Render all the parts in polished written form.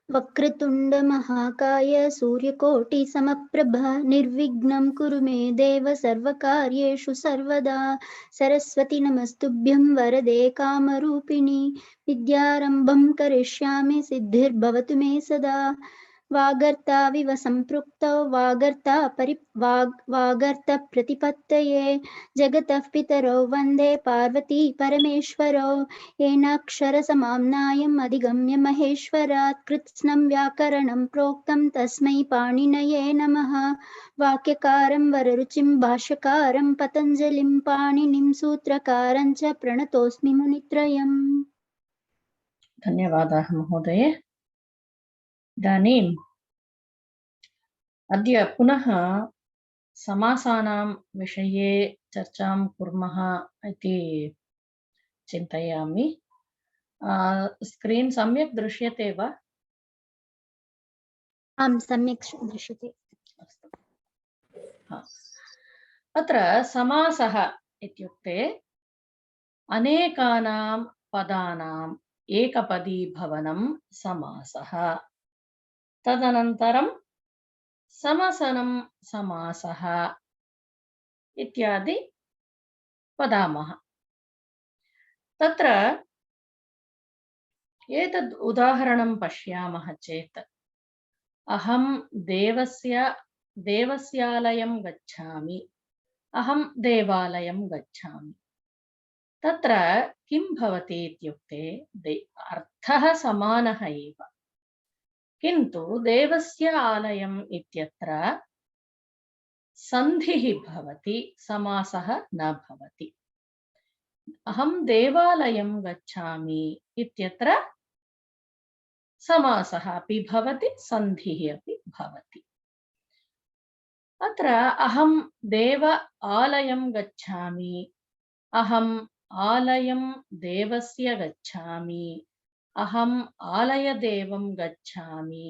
वक्रतुंड महाकाय सूर्यकोटि समप्रभ निर्विघ्नं कुरु मे देव सर्वकार्येषु सर्वदा सरस्वती नमस्तुभ्यं वरदे कामरूपिणि विद्यारंभं करिष्यामि सिद्धिर्भवतु मे सदा वागर्ताविव सम्पृक्तौ वागर्त प्रतिपत्तये जगतः पितरौ वन्दे पार्वती परमेश्वरौ येनाक्षरसमाम्नायम् अधिगम्य महेश्वरात् कृत्स्नं व्याकरणं प्रोक्तं तस्मै पाणिनये नमः वाक्यकारं वररुचिं भाष्यकारं पतञ्जलिं पाणिनिं सूत्रकारं च प्रणतोऽस्मि मुनित्रयम्। धन्यवादाः महोदये। इदानीम् अद्य पुनः समासानां विषये चर्चां कुर्मः इति चिन्तयामि। स्क्रीन् सम्यक् दृश्यते वा? आं सम्यक् दृश्यते। अत्र समासः इत्युक्ते अनेकानां पदानाम् एकपदीभवनं समासः। तदनन्तरं समसनं समासः इत्यादि वदामः। तत्र एतद् उदाहरणं पश्यामः चेत् अहं देवस्यालयं गच्छामि, अहं देवालयं गच्छामि। तत्र किं भवति इत्युक्ते अर्थः समानः एव, किन्तु देवस्य आलयम् इत्यत्र सन्धिः भवति, समासः न भवति। अहं देवालयं गच्छामि इत्यत्र समासः अपि भवति, सन्धिः अपि भवति। अत्र अहं देव आलयं गच्छामि, अहम् आलयं देवस्य गच्छामि, अहम् आलयदेवं गच्छामि,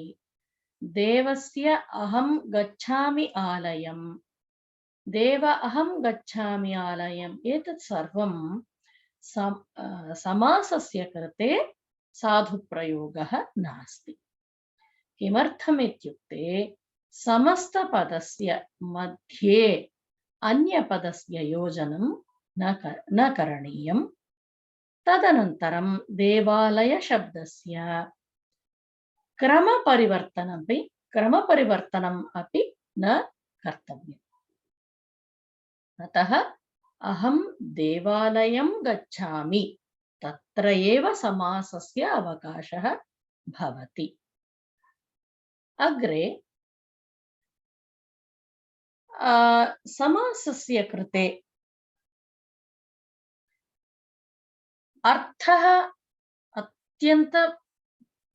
देवस्य अहं गच्छामि आलयं, देव अहं गच्छामि आलयम्, एतत् सर्वं समासस्य कृते साधुप्रयोगः नास्ति। किमर्थम् इत्युक्ते समस्तपदस्य मध्ये अन्यपदस्य योजनं न करणीयम्। तदनन्तरं देवालयशब्दस्य क्रमपरिवर्तनम् अपि न कर्तव्यम्। अतः अहं देवालयं गच्छामि, तत्र एव समासस्य अवकाशः भवति। अग्रे समासस्य कृते अर्थः अत्यन्त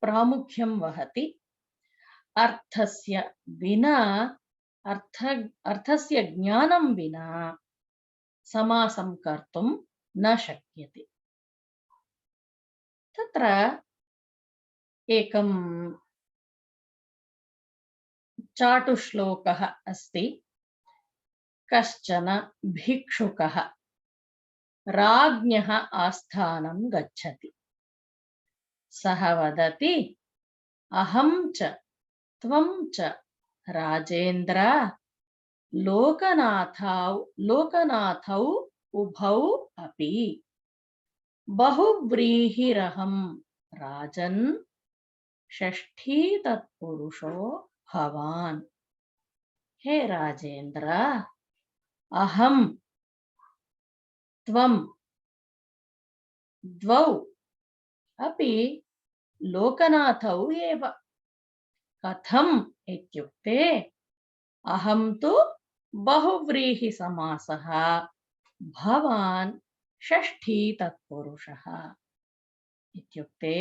प्रामुख्यं वहति। अर्थस्य विना अर्थस्य ज्ञानं विना समासं कर्तुं न शक्यते। तत्र एकं चाटुश्लोकः अस्ति। कश्चन भिक्षुकः राज्ञः आस्थानं गच्छति। सः वदति, अहं च त्वं च राजेन्द्र लोकनाथौ उभौ अपि बहुव्रीहिरहं राजन् षष्ठी तत्पुरुषो भवान्। हे राजेन्द्र, अहं त्वं द्वौ अपि लोकनाथौ एव। कथम् इत्युक्ते अहं तु बहुव्रीहिसमासः, भवान् षष्ठी तत्पुरुषः। इत्युक्ते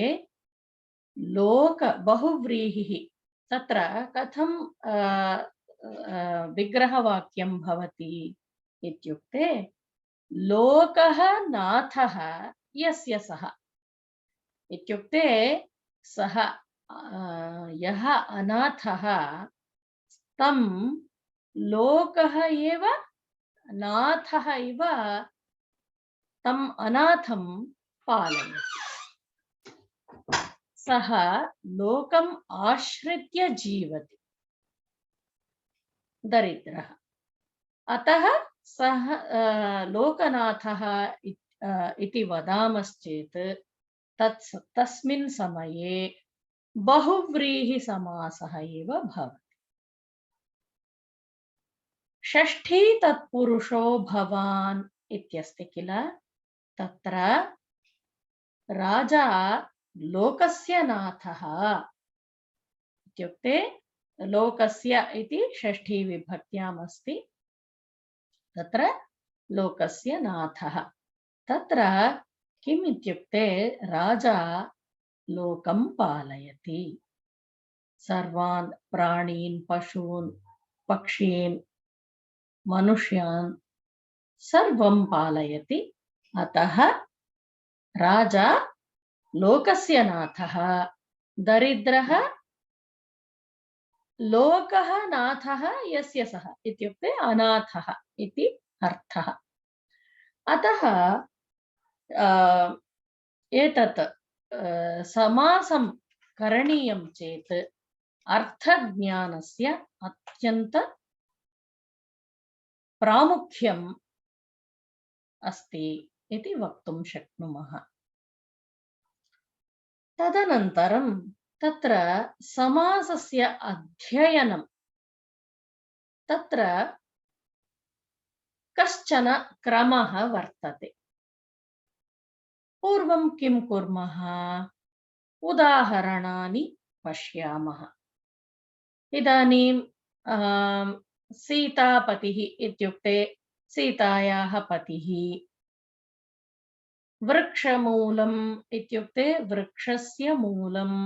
बहुव्रीहिः तत्र कथं विग्रहवाक्यं भवति इत्युक्ते लोकः नाथः यस्य सः इत्युक्ते सः यः अनाथः तं लोकः एव नाथः इव तम् अनाथं पालयति। सः लोकम् आश्रित्य जीवति दरिद्रः। अतः सः लोकनाथः इति वदामश्चेत् तस्मिन् समये बहुव्रीहिसमासः एव भवति। षष्ठी तत्पुरुषो भवान् इत्यस्ति किल, तत्र राजा लोकस्य नाथः इत्युक्ते लोकस्य इति षष्ठी विभक्त्याम् अस्ति, तत्र लोकस्य नाथः। तत्र किम् इत्युक्ते राजा लोकं पालयति, सर्वान् प्राणीन्, पशून्, पक्षीन्, मनुष्यान् सर्वं पालयति। अतः राजा लोकस्य नाथः, दरिद्रः लोकः नाथः यस्य सः इत्युक्ते अनाथः इति अर्थः। अतः एतत् समासं करणीयं चेत् अर्थज्ञानस्य अत्यन्त प्रामुख्यम् अस्ति इति वक्तुं शक्नुमः। तदनन्तरं तत्र समासस्य अध्ययनं, तत्र कश्चन क्रमः वर्तते। पूर्वं किं कुर्मः? उदाहरणानि पश्यामः। इदानीं सीतापतिः इत्युक्ते सीतायाः पतिः, वृक्षमूलम् इत्युक्ते वृक्षस्य मूलम्,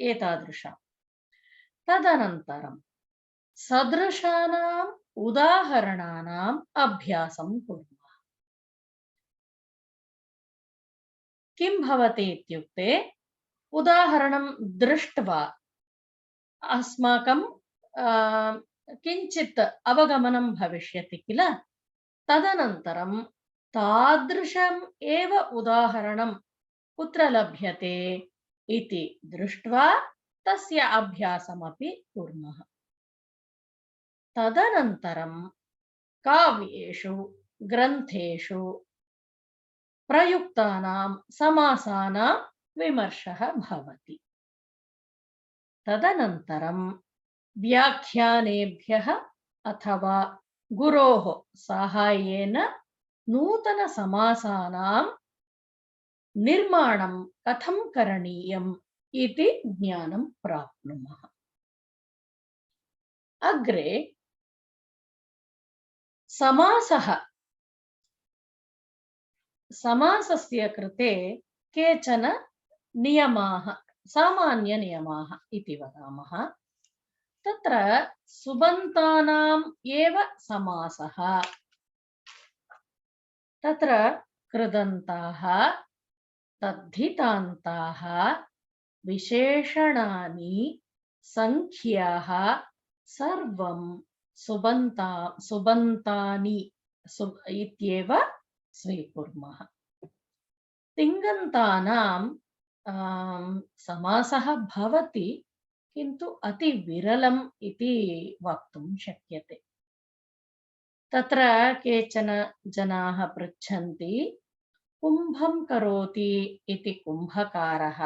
एतादृशम्। तदनन्तरं सदृशानाम् उदाहरणानाम् अभ्यासं कुर्मः। किं भवति इत्युक्ते उदाहरणं दृष्ट्वा अस्माकं किञ्चित् अवगमनं भविष्यति किल। तदनन्तरं तादृशम् एव उदाहरणं कुत्र लभ्यते इति दृष्ट्वा तस्य अभ्यासमपि कुर्मः। तदनन्तरं काव्येषु, ग्रन्थेषु प्रयुक्तानां समासानां विमर्शः भवति। तदनन्तरं व्याख्यानेभ्यः अथवा गुरोः साहाय्येन नूतनसमासानां निर्माणं कथं करणीयम् इति ज्ञानं प्राप्नुमः। अग्रे समासस्य कृते केचन नियमाः, सामान्यनियमाः इति वदामः। तत्र सुबन्तानाम् एव समासः। तत्र कृदन्ताः, तद्धितान्ताः, विशेषणानि, संख्याः सर्वं सुबन्तानि इत्येव स्वीकुर्मः। तिङन्तानां समासः भवति, किन्तु अति विरलम् इति वक्तुं शक्यते। तत्र केचन जनाः पृच्छन्ति, कुम्भं करोति इति कुम्भकारः,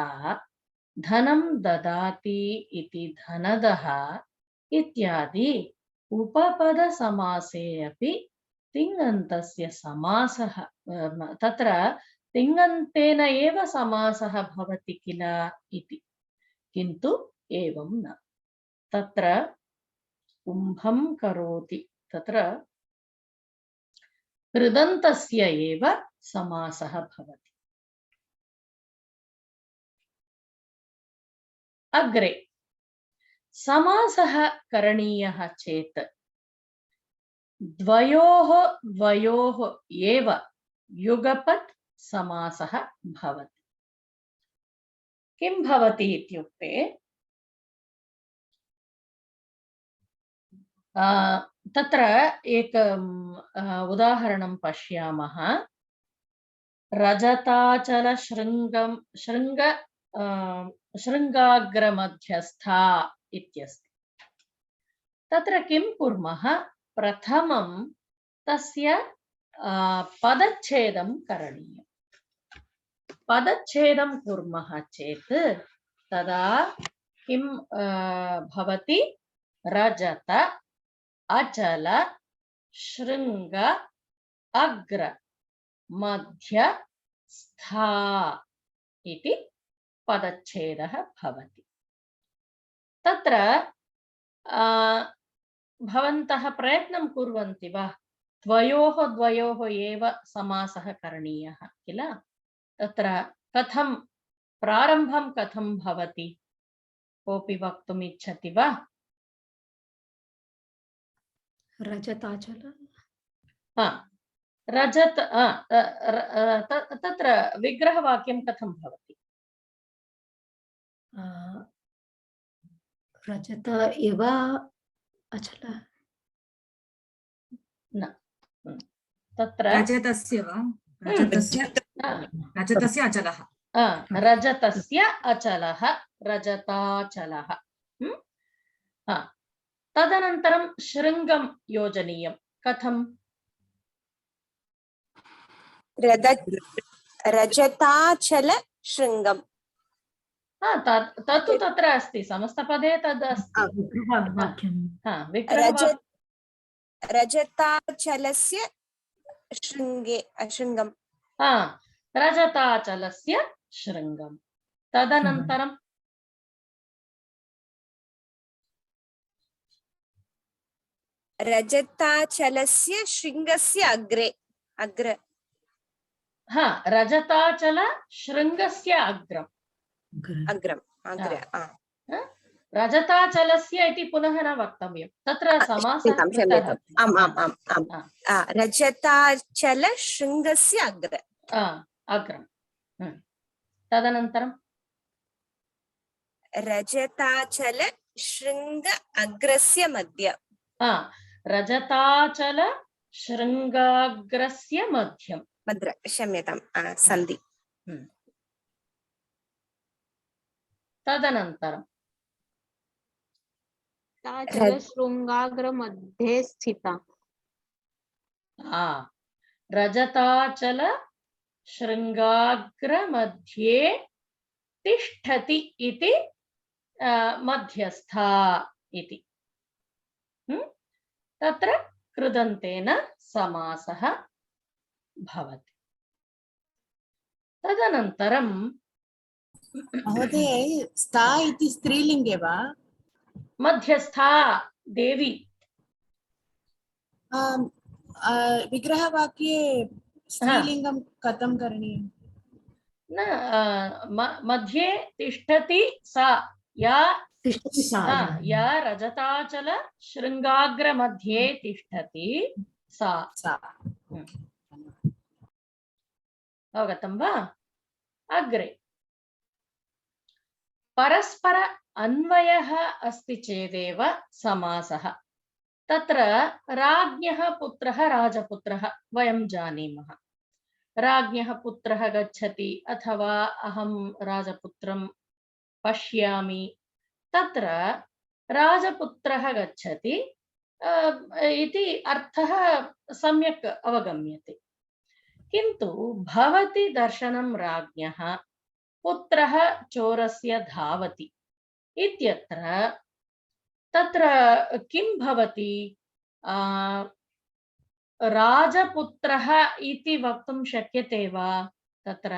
धनं ददाति इति धनदः इत्यादि उपपदसमासे अपि तिङन्तस्य समासः, तत्र तिङन्तेन एव समासः भवति किल इति। किन्तु एवं न। तत्र कुम्भं करोति, तत्र कृदन्तस्य एव समासः भवति। अग्रे समासः करणीयः चेत् द्वयोः एव युगपत् समासः भवति। किं भवति इत्युक्ते तत्र एकम् उदाहरणं पश्यामः। रजताचल शृङ्ग शृङ्गाग्रमध्यस्था इत्यस्ति। तत्र किं कुर्मः, प्रथमं तस्य पदच्छेदं करणीयम्। पदच्छेदं कुर्मः चेत् तदा किं भवति, रजत अचल शृङ्ग अग्र मध्य स्था इति पदच्छेदः भवति। तत्र भवन्तः प्रयत्नं कुर्वन्ति वा? द्वयोः एव समासः करणीयः किल? तत्र कथं प्रारम्भं कथं भवति, कोऽपि वक्तुम् इच्छति वा? रजताचल रजत तत्र विग्रहवाक्यं कथं भवति? रजत एव अचल न, तत्र रजतस्य वा? रजतस्य अचलः। रजतस्य अचलः, रजताचलः। तदनन्तरं शृङ्गं योजनीयं। कथं? रजताचल शृङ्गम्। तत्तु तत्र अस्ति, समस्तपदे तद् अस्ति। रजताचलस्य शृङ्गम्। रजताचलस्य शृङ्गं। तदनन्तरं रजताचलस्य शृङ्गस्य अग्र। रजताचल शृङ्गस्य अग्रम्। रजताचलस्य इति पुनः न वक्तव्यं, तत्र समासः कृतः। रजताचल शृङ्गस्य अग्रम्। तदनन्तरं रजताचल शृङ्ग अग्रस्य मध्य। रजताचल शृङ्गाग्रस्य मध्यं। क्षम्यतां, सन्धि। तदनन्तरं शृङ्गाग्र मध्ये स्थिता। रजताचल शृङ्गाग्र मध्ये तिष्ठति इति मध्यस्था इति। तत्र कृदन्तेन समासः भवति। तदनन्तरं महोदय, स्था इति स्त्रीलिङ्गे वा? मध्यस्था देवी। विग्रहवाक्ये स्त्रीलिङ्गं कथं करणीयम्? न, मध्ये तिष्ठति सा, या रजताचल शृङ्गाग्र मध्ये तिष्ठति सा। अवगतं वा? अग्रे परस्पर अन्वयः अस्ति चेदेव समासः। तत्र राज्ञः पुत्रः राजपुत्रः वयं जानीमः। राज्ञः पुत्रः गच्छति अथवा अहं राजपुत्रं पश्यामि, तत्र राजपुत्रः गच्छति इति अर्थः सम्यक् अवगम्यते। किन्तु भवति दर्शनं राज्ञः, पुत्रः चोरस्य धावति इत्यत्र तत्र किं भवति? राजपुत्रः इति वक्तुं शक्यते वा? तत्र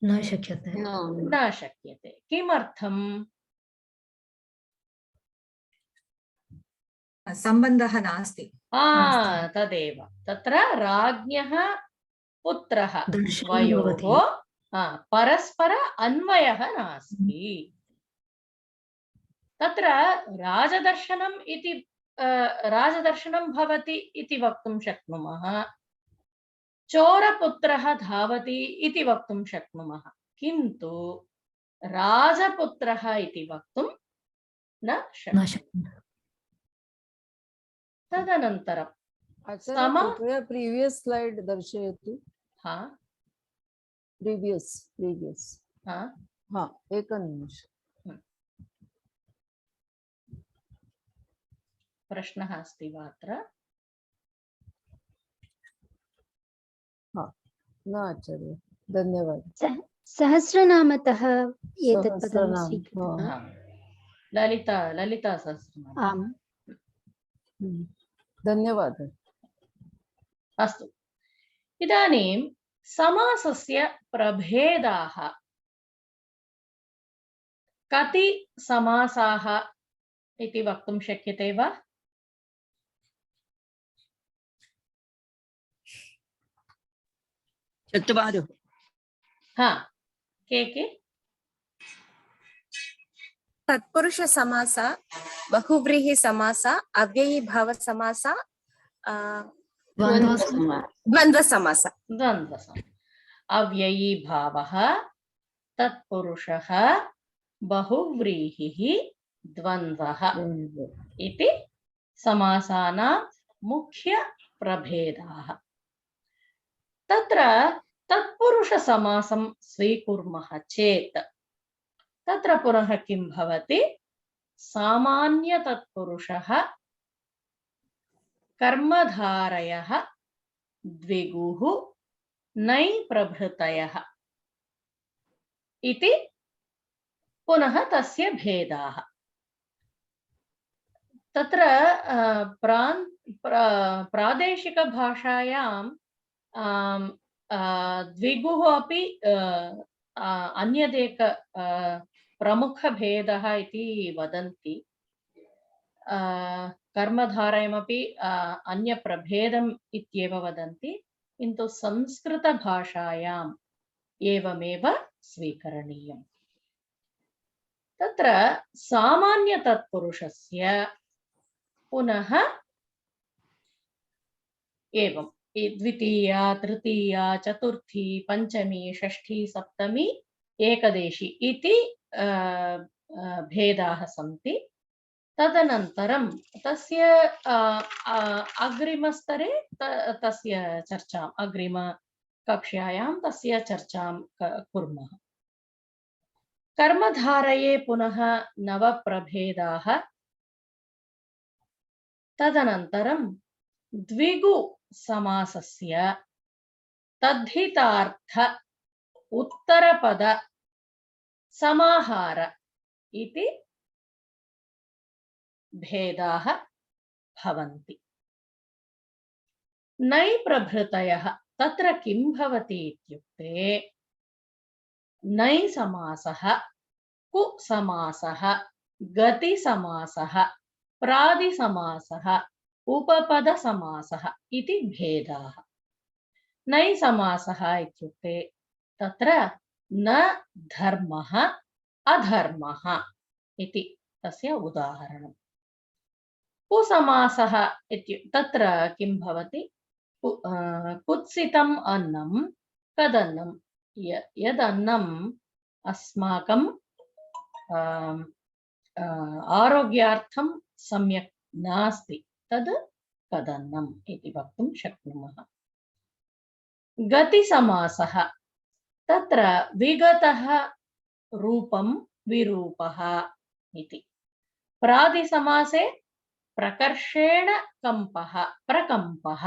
न शक्यते। न शक्यते। किमर्थम्? सम्बन्धः नास्ति। तदेव, तत्र राज्ञः पुत्रः द्वयोः परस्पर अन्वयः नास्ति। तत्र राजदर्शनं भवति इति वक्तुं शक्नुमः, चोरपुत्रः धावति इति वक्तुं शक्नुमः, किन्तु राजपुत्रः इति वक्तुं न शक्नुमः। तदनन्तरं प्रीवियस् स्लाइड दर्शयतु। हाँ, प्रीवियस् हा एकनिमिषम्। प्रश्नः अस्ति वा अत्र? न आचार्य, धन्यवादः। सहस्रनामतः एतत् पदं सहस्रनाम, स्वीकृतं। हाँ। ललिता सहस्रनाम। आम्। धन्यवादः। अस्तु, इदानीं समासस्य प्रभेदाः। कति समासाः इति वक्तुं शक्यते वा? चत्वारः। हा, के? तत्पुरुष समास, बहुव्रीहि समास, अव्ययी भाव समास, द्वन्द्व द्वन्द्व समास। अव्ययी भावः, तत्पुरुषः, बहुव्रीहिः, द्वन्द्वः इति समासानां मुख्य प्रभेदाः। तत्र तत्पुरुषसमासं स्वीकुर्मः चेत् तत्र पुनः किं भवति? सामान्यतत्पुरुषः, कर्मधारयः, द्विगुः, नै प्रभृतयः इति पुनः तस्य भेदाः। तत्र प्रादेशिकभाषायां द्विगुः अपि अन्यदेक प्रमुखभेदः इति वदन्ति। कर्मधारयमपि अन्यप्रभेदम् इत्येव वदन्ति, किन्तु संस्कृतभाषायाम् एवमेव स्वीकरणीयम्। तत्र सामान्यतत्पुरुषस्य पुनः एवं द्वितीया, तृतीया, चतुर्थी, पंचमी, षष्ठी, सप्तमी, एकदशी इति भेदाः सन्ति। तदनन्तरं तस्य अग्रिमस्तरे तस्य चर्चाम्, अग्रिमकक्ष्यायां तस्य चर्चां कुर्मः। कर्मधारये पुनः 9 प्रभेदाः। तदनन्तरं द्विगु समासस्य तद्धितार्थ उत्तरपद समाहार इति भेदाः भवन्ति। नै प्रभृतयः, तत्र किं भवति इत्युक्ते नै समासः, कु समासः, गति समासः, प्रादिसमासः, उपपदसमासः इति भेदाः। नै समासः इत्युक्ते तत्र न धर्मः अधर्मः इति तस्य उदाहरणम्। कुसमासः इत्युक्ते तत्र किं भवति? कुत्सितम् अन्नं कदन्नं, यदन्नम् अस्माकं आरोग्यार्थं सम्यक् नास्ति तद् कदन्नम् इति वक्तुं शक्नुमः। गतिसमासः, तत्र विगतः रूपं विरूपः इति। प्रादिसमासे प्रकर्षेण कंपः, प्रकंपः,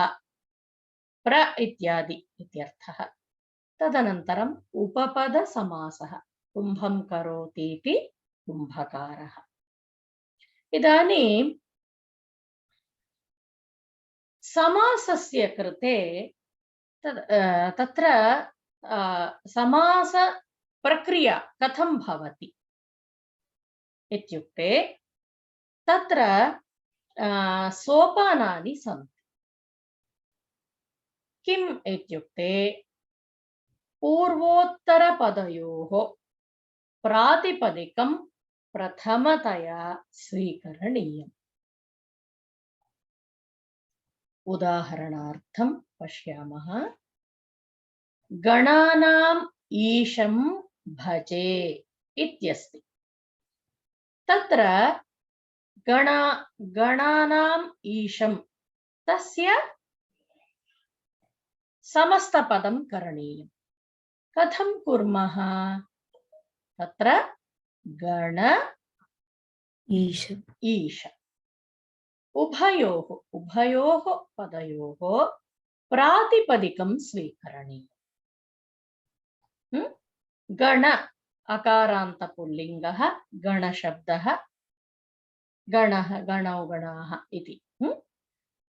प्र इत्यादि इत्यर्थः। तदनन्तरम् उपपदसमासः, कुम्भं करोति इति कुम्भकारः। इदानीं समासस्य कृते तत्र समास प्रक्रिया कथं भवति इत्युक्ते तत्र सोपानानि सन्ति। किम् इत्युक्ते पूर्वोत्तरपदयोः प्रातिपदिकं प्रथमतया स्वीकरणीयम्। उदाहरणार्थं पश्यामः। गणानाम् ईशं भजे इत्यस्ति। तत्र गणानाम् ईशं तस्य समस्तपदं करणीयम्। कथं कुर्मः? तत्र गण ईश ईश उभयोः पदयोः प्रातिपदिकं स्वीकरणीयम्। गण अकारान्त पुल्लिङ्गः, गणशब्दः, गणः गणौ गणाः इति।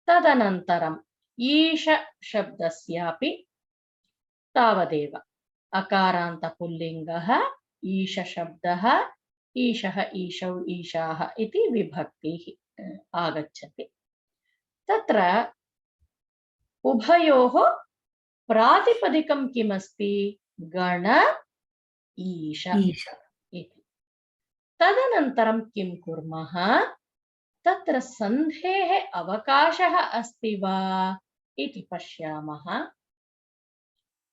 तदनन्तरम् ईश शब्दस्यापि तावदेव अकारान्त पुल्लिङ्गः, ईश शब्दः, ईशः ईशौ ईशाः इति विभक्तिः आगच्छति। तत्र उभयोः प्रातिपदिकं किमस्ति? गण ईश इति। तदनन्तरं किं कुर्मः? तत्र सन्धेः अवकाशः अस्ति वा इति पश्यामः।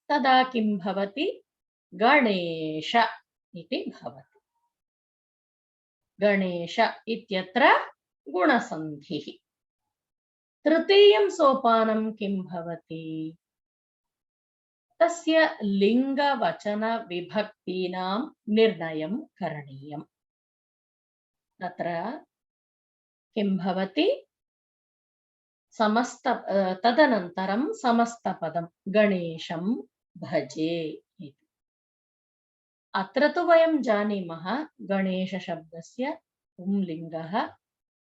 तदा किं भवति? गणेश इति भवति। गणेश इत्यत्र गुणसन्धिः। तृतीयं सोपानं किं भवति? तस्य लिङ्गवचनविभक्तीनां निर्णयं करणीयम्। तत्र किं भवति? तदनन्तरं समस्तपदं गणेशं भजे इति। अत्र तु वयं जानीमः गणेशशब्दस्य पुंलिङ्गः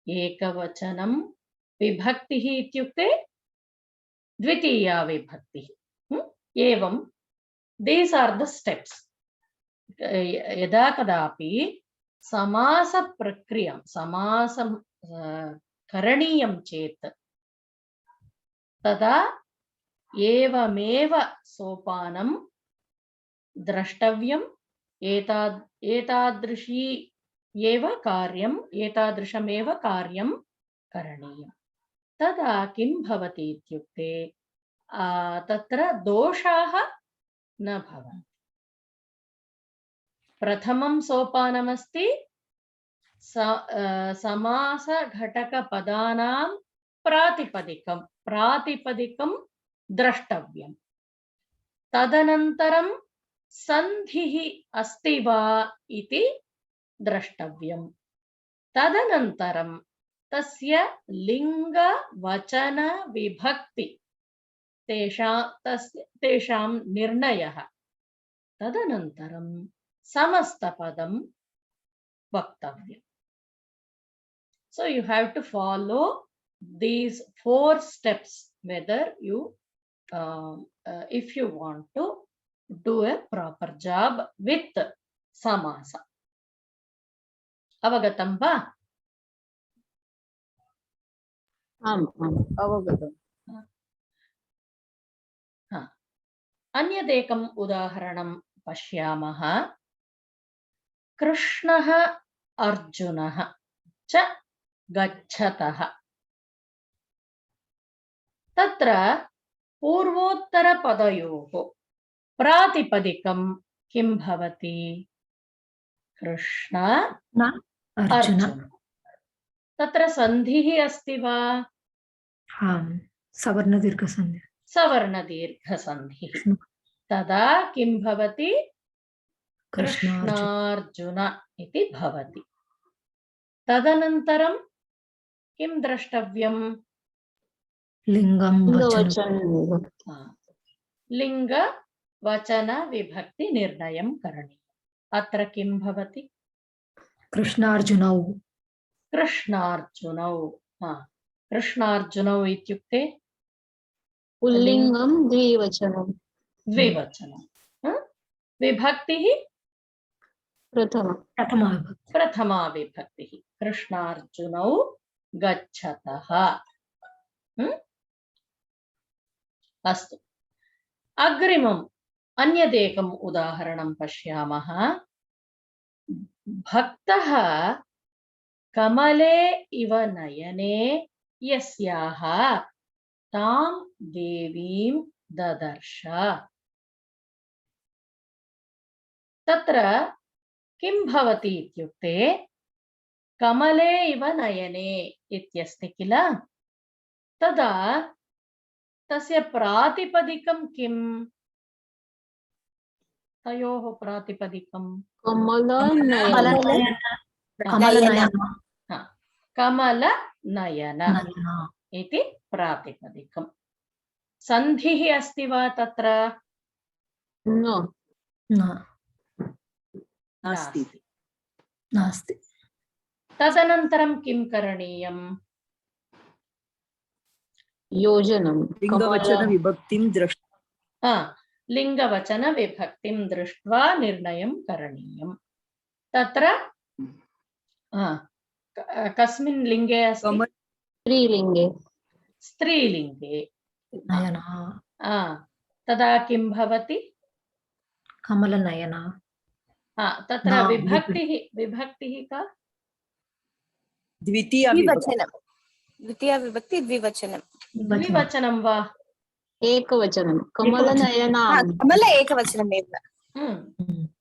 एकवचनं, विभक्तिः इत्युक्ते द्वितीया विभक्तिः। एवं दीस् आर् द स्टेप्स्। यदा कदापि समासप्रक्रियां समासं करणीयं चेत् तदा एवमेव सोपानं द्रष्टव्यम्। एतादृशमेव कार्यं करणीयं। तदा किं भवति इत्युक्ते तत्र दोषाः न भवन्ति। प्रथमं सोपानमस्ति समासघटकपदानां प्रातिपदिकं द्रष्टव्यम्। तदनन्तरं सन्धिः अस्ति वा इति द्रष्टव्यम्। तदनन्तरं तस्य लिङ्गवचनविभक्ति तेषां निर्णयः। तदनन्तरं समस्तपदं वक्तव्यम्। So you have to follow these 4 steps whether you if you want to do a proper job with samasa. Avagatam va? अवगतम्। अन्यदेकम् उदाहरणं पश्यामः। कृष्णः अर्जुनः च गच्छतः। तत्र पूर्वोत्तरपदयोः प्रातिपदिकं किं भवति? कृष्ण अर्जुन। तत्र सन्धिः अस्ति वा? सवर्णदीर्घसन्धिः। तदा किं भवति? कृष्णार्जुन इति भवति। तदनन्तरं किं द्रष्टव्यम्? लिङ्गवचनविभक्तिनिर्णयं करणीयम्। अत्र किं भवति? कृष्णार्जुनौ। कृष्णार्जुनौ इत्युक्ते पुल्लिङ्गं द्विवचनं। विभक्तिः प्रथमा विभक्तिः। कृष्णार्जुनौ गच्छतः। अस्तु, अग्रिमम् अन्यदेकम् उदाहरणं पश्यामः। भक्तः कमले इव नयने यस्याः तां देवीं ददर्श। तत्र किं भवति इत्युक्ते कमले इव नयने इत्यस्ति किल? तदा तस्य प्रातिपदिकं किम्? तयोः प्रातिपदिकं कमलनयन कमलनयन इति प्रातिपदिकं। सन्धिः अस्ति वा तत्र? नास्ति। नास्ति। तदनन्तरं किं करणीयम्? योजनं लिङ्गवचनविभक्तिं लिङ्गवचनविभक्तिं दृष्ट्वा निर्णयं करणीयम्। तत्र कस्मिन् लिङ्गे अस्ति? स्त्रीलिङ्गे। स्त्रीलिङ्गे। तदा किं भवति? कमलनयन। तत्र विभक्तिः का? द्वितीयविभक्ति द्विवचनं। द्विवचनं वा? एकवचनं। कमलनयना। कमल एकवचनमेव।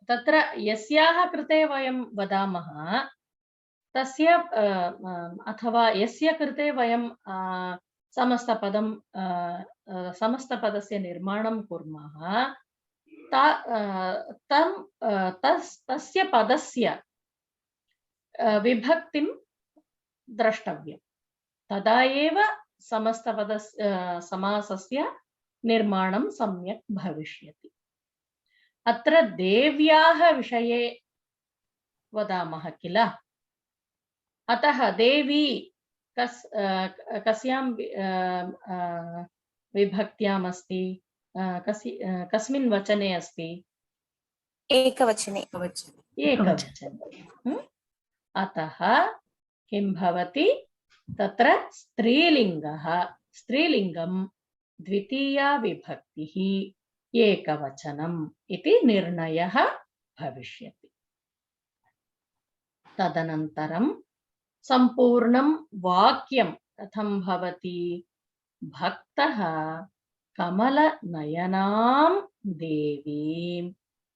तत्र यस्याः कृते वयं वदामः तस्य अथवा यस्य कृते वयं समस्तपदस्य निर्माणं कुर्मः तस्य पदस्य विभक्तिं द्रष्टव्यं। तदा एव समस्तपदस्य समासस्य निर्माणं सम्यक् भविष्यति। अत्र देव्याः विषये वदामः किल, अतः देवी कस्यां विभक्त्याम् अस्ति? कस्मिन् वचने अस्ति? एकवचने। अतः किं भवति? तत्र स्त्रीलिङ्गं द्वितीया विभक्तिः एकवचनम् इति निर्णयः भविष्यति। तदनन्तरं सम्पूर्णं वाक्यं कथं भवति? भक्तः कमलनयनां देवीं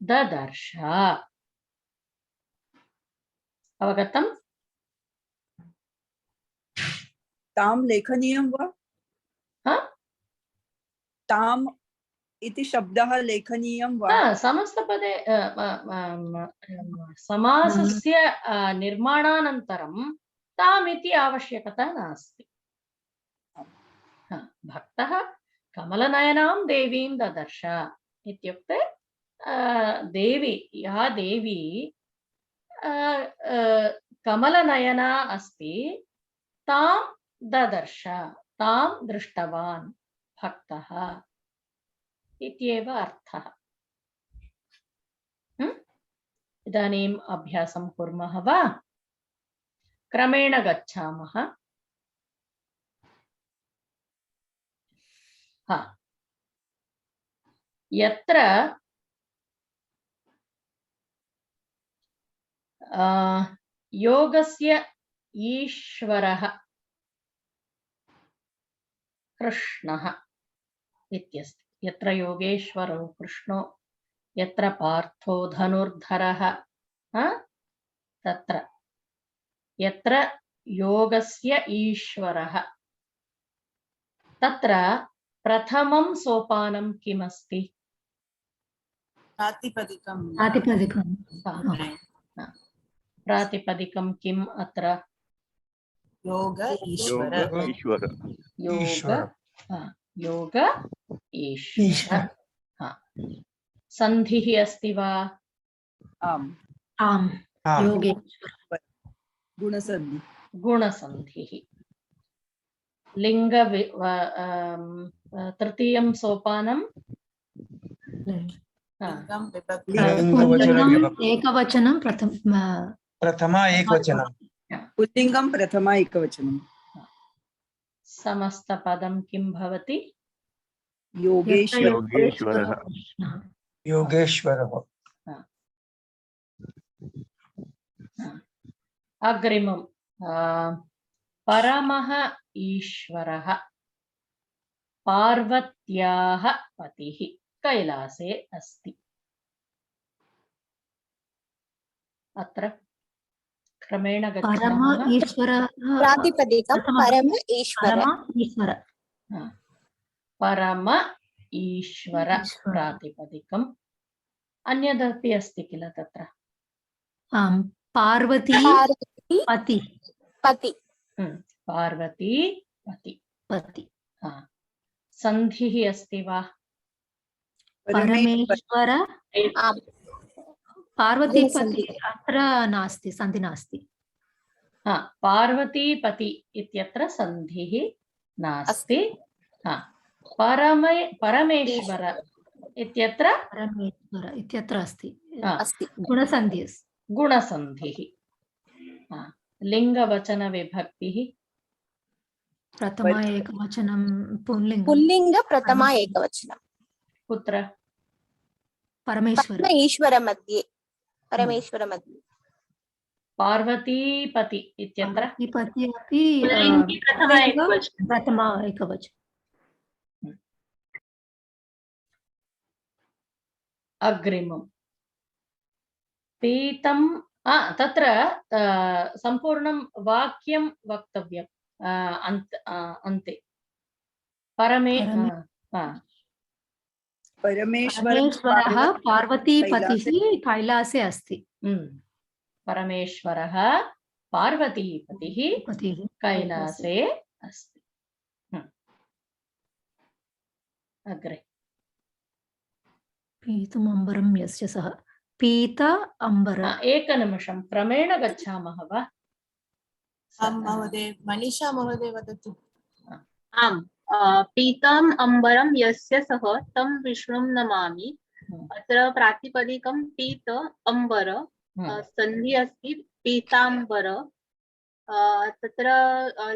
ददर्श। अवगतम्? तां लेखनीयं वा? ताम् इति शब्दः लेखनीयं वा? समस्तपदे समासस्य निर्माणानन्तरं ताम् इति आवश्यकता नास्ति। भक्तः कमलनयनां देवीं ददर्श इत्युक्ते देवी, या देवी कमलनयना अस्ति तां ददर्श, तां दृष्टवान् भक्तः इत्येव अर्थः। इदानीम् अभ्यासं कुर्मः वा? क्रमेण गच्छामः। यत्र योगस्य ईश्वरः कृष्णः इत्यस्ति। यत्र योगेश्वरो कृष्णो, यत्र पार्थो धनुर्धरः, तत्र यत्र योगस्य ईश्वरः, तत्र प्रथमं सोपानं किमस्ति? प्रातिपदिकं किम् अत्र? योग ईश्वर। योग ईश्वर। सन्धिः अस्ति वा? आम्। योगेश्वर। गुणसन्धिः। लिंग तृतीयं सोपानं एकवचनं प्रथमा एकवचनं। पुल्लिङ्गं प्रथमा एकवचनं। समस्तपदं किं भवति? योगेश्वरः। अग्रिमं परमः ईश्वरः, पार्वत्याः पतिः, कैलासे अस्ति। अत्र क्रमेण गच्छामः। प्रातिपदिकं परम ईश्वर। परम ईश्वर प्रातिपदिकं अन्यदपि अस्ति किल तत्र? आम् पार्वती पार्वती पति पति पार्वती पति। पति सन्धिः अस्ति वा? परमेश्वर आम् पार्वती गुणसन्धि। पति अत्र नास्ति सन्धि नास्ति पार्वतीपति इत्यत्र सन्धिः नास्ति। परमेश्वर इत्यत्र परमेश्वर इत्यत्र अस्ति अस्ति गुणसन्धि अस्ति गुणसन्धिः। लिङ्गवचनविभक्तिः प्रथमा एकवचनं पुल्लिङ्गं पुल्लिङ्ग प्रथमा एकवचनं कुत्र? परमेश्वर ईश्वर मध्ये परमेश्वर मध्ये पार्वतीपति इत्यत्र पति अपि पुल्लिङ्गे प्रथमा एकवचनं। प्रथमा एकवचनं अग्रिमम् पीतं तत्र सम्पूर्णं वाक्यं वक्तव्यम् अन्ते परमेश्वरः पार्वतीपतिः कैलासे अस्ति परमेश्वरः पार्वतीपतिः कैलासे अस्ति। अग्रे पीतम् अम्बरं यस्य सः पीत अम्बर। एकनिमिषं क्रमेण गच्छामः वा? महोदय मनीषा महोदय वदतु। आम् पीतम् अम्बरं यस्य सः तं विष्णुं नमामि। अत्र प्रातिपदिकं पीत अम्बर सन्धि अस्ति पीताम्बर। तत्र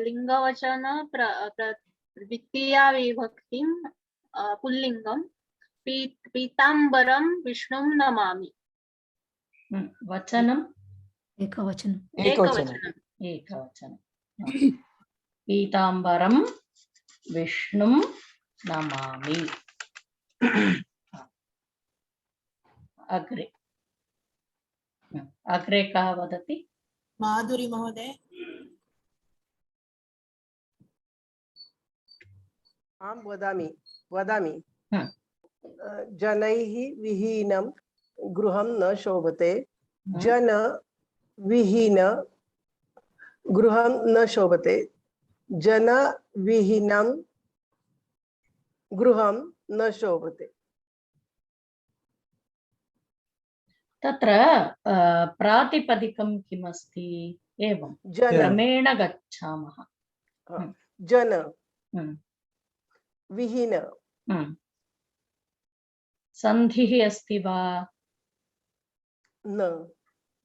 लिङ्गवचन द्वितीया विभक्तिं पुल्लिङ्गं पीताम्बरं विष्णुं नमामि। वचनम् एकवचनं पीताम्बरं विष्णुं नमामि। अग्रे अग्रे कः वदति? माधुरी महोदय। आं वदामि जनैः विहीनं गृहं न शोभते। जन विहीन गृहं न शोभते। जन विहीनं गृहं न शोभते। तत्र प्रातिपदिकं किमस्ति? एवं जन क्रमेण गच्छामः। जन विहीन सन्धिः अस्ति वा?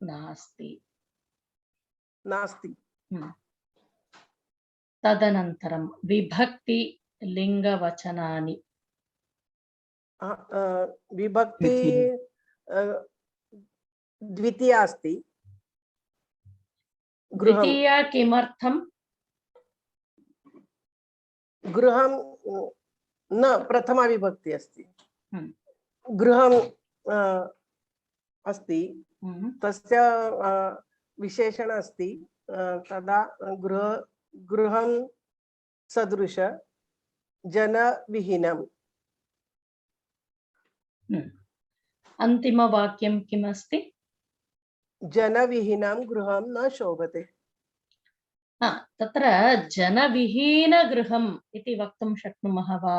नास्ति। तदनन्तरं विभक्ति लिङ्गवचनानि। विभक्ति द्वितीया अस्ति। द्वितीया किमर्थं? गृहं न प्रथमा विभक्ति अस्ति। गृहं अस्ति तस्य विशेषण अस्ति तदा गृहं सदृश जनविहीनम्। अन्तिमवाक्यं किमस्ति? जनविहीनं गृहं न शोभते। तत्र जनविहीनगृहम् इति वक्तुं शक्नुमः वा?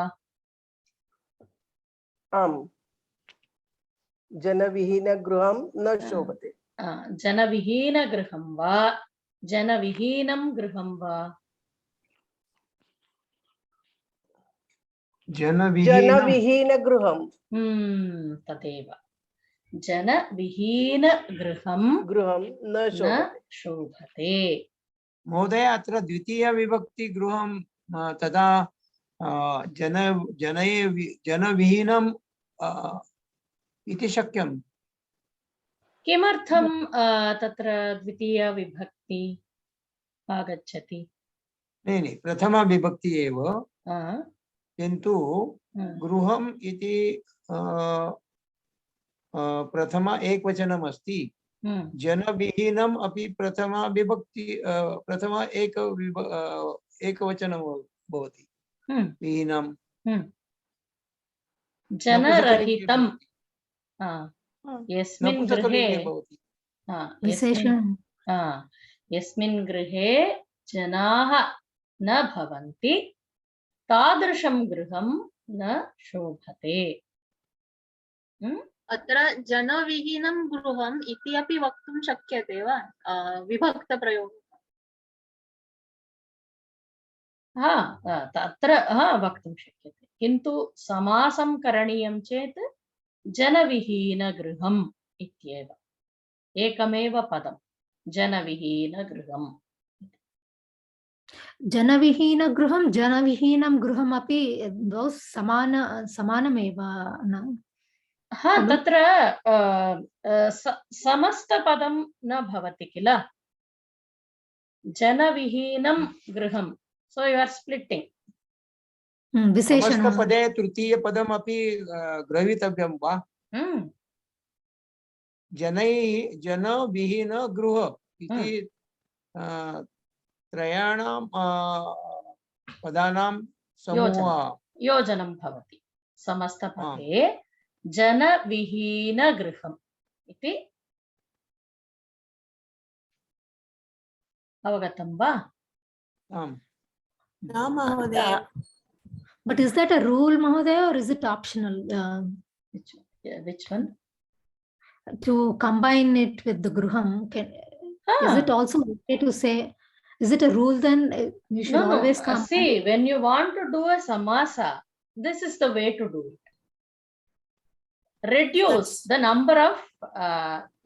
आम् जनविहीनगृहं न शोभते। जनविहीनगृहं वा जनविहीनं गृहं वा? जनविहीनगृहं। तदेव जनविहीनगृहं न शोभते। महोदय अत्र द्वितीय विभक्ति गृहं तदा जनविहीनम् इति शक्यं। किमर्थं तत्र द्वितीया विभक्ति आगच्छति? नहीं प्रथमा विभक्ति एव किन्तु गृहम् इति प्रथमा एकवचनम् अस्ति। जनविहीनम् अपि प्रथमा विभक्ति प्रथमा एकवचनं भवति। विहीनं जनरहितं यस्मिन् गृहे नपुंसकलिङ्गे भवति। विशेषण यस्मिन् गृहे जनाः न भवन्ति तादृशं गृहं न शोभते। अत्र जनविहीनं गृहम् इति अपि वक्तुं शक्यते वा विभक्तप्रयोगः? तत्र वक्तुं शक्यते, किन्तु समासं करणीयं चेत् जनविहीनगृहम् इत्येव एकमेव पदं जनविहीनगृहम्। जनविहीनं गृहमपि द्वौ समानमेव न? तत्र समस्तपदं न भवति किल, जनविहीनं गृहं, सो यु आर् स्प्लिट्टिङ्ग्। समस्तपदे तृतीयपदमपि ग्रहीतव्यं वा? जनविहीन गृह इति त्रयाणां पदानां समूहः योजनं भवति। समस्तपदे जनविहीनगृहम् इति अवगतं वा? न महोदय। But is that a rule, Mahodaya, or is it optional? Which one? To combine it with the gruham, is it also okay to say? Is it a rule then? You should always combine. See, when you want to do a samasa, this is the way to do it. Reduce the number of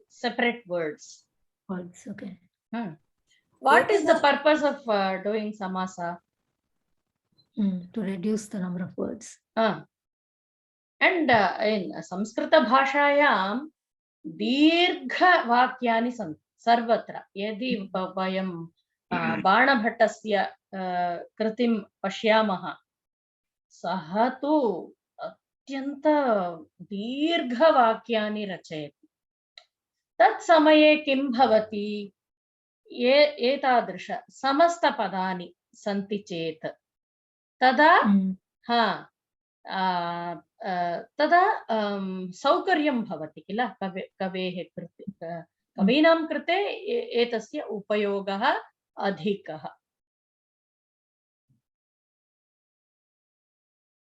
separate words. Words, okay. What is the purpose of doing samasa? To reduce the number of words. And in Samskrita bhashayam दीर्घवाक्यानि सन्ति सर्वत्र। यदि वयं बाणभट्टस्य कृतिं पश्यामः, सः तु अत्यन्त दीर्घवाक्यानि रचयति। तत् समये किं भवति, एतादृश समस्तपदानि सन्ति चेत् तदा तदा सौकर्यं भवति किल, कवेः कृते, कवीनां कृते एतस्य उपयोगः अधिकः।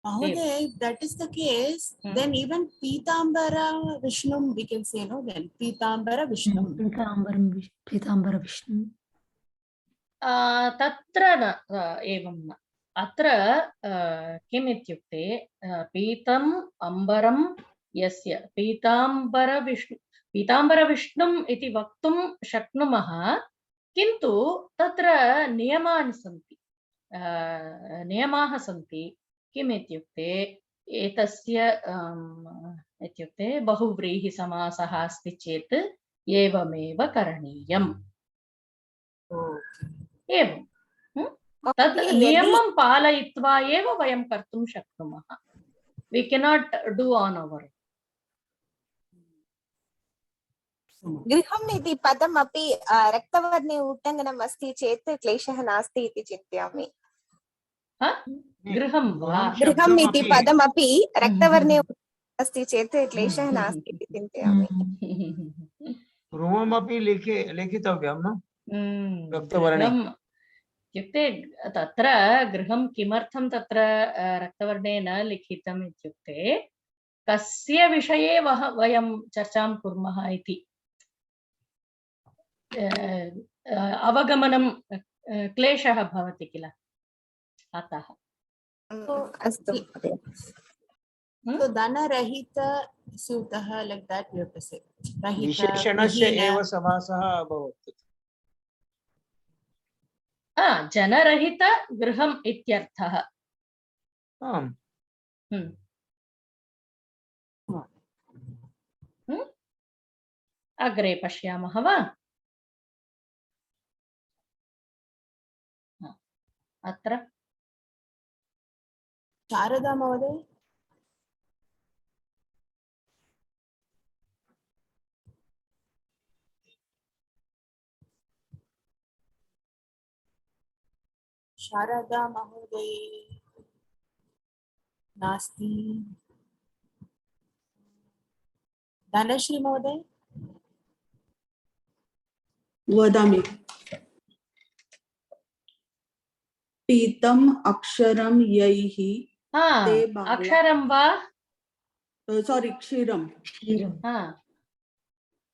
Mahoday, if that is the case, then even Pitambara Vishnum we can say, no? Then Pitambara Vishnum. Pitambara Vishnum. तत्र न एवं न। अत्र किम् इत्युक्ते पीतम् अम्बरं यस्य पीताम्बरविष्णुम् इति वक्तुं शक्नुमः, किन्तु तत्र नियमाः सन्ति। किम् इत्युक्ते एतस्य इत्युक्ते बहुव्रीहिसमासः अस्ति चेत् एवमेव करणीयम्। एवं तद् नियमं पालयित्वा एव वयं कर्तुं शक्नुमः। We cannot do on our own. गृहम् इति पदम् अपि रक्तवर्णे उट्टङ्कनम् अस्ति चेत् क्लेशः नास्ति इति चिन्तयामि। गृहं वा? गृहम् इति पदमपि रक्तवर्णे अस्ति चेत् क्लेशः नास्ति इति चिन्तयामि। गृहमपि लिखितव्यं न रक्तवर्णे। इत्युक्ते तत्र गृहं किमर्थं तत्र रक्तवर्णे न लिखितम् इत्युक्ते कस्य विषये वयं चर्चां कुर्मः इति अवगमनं क्लेशः भवति किल, अतः। अस्तु। So dhanarahita sutah, like that we have to say. विशेषणस्य एव समासः अभवत्। जनरहित गृहम् इत्यर्थः। अग्रे पश्यामः वा? अत्र शारदा महोदय। शारदा महोदय नास्ति। धनश्री महोदय वदामि। पीतम् अक्षरं यैः ते बाला अक्षरं वा सॉरी क्षीरं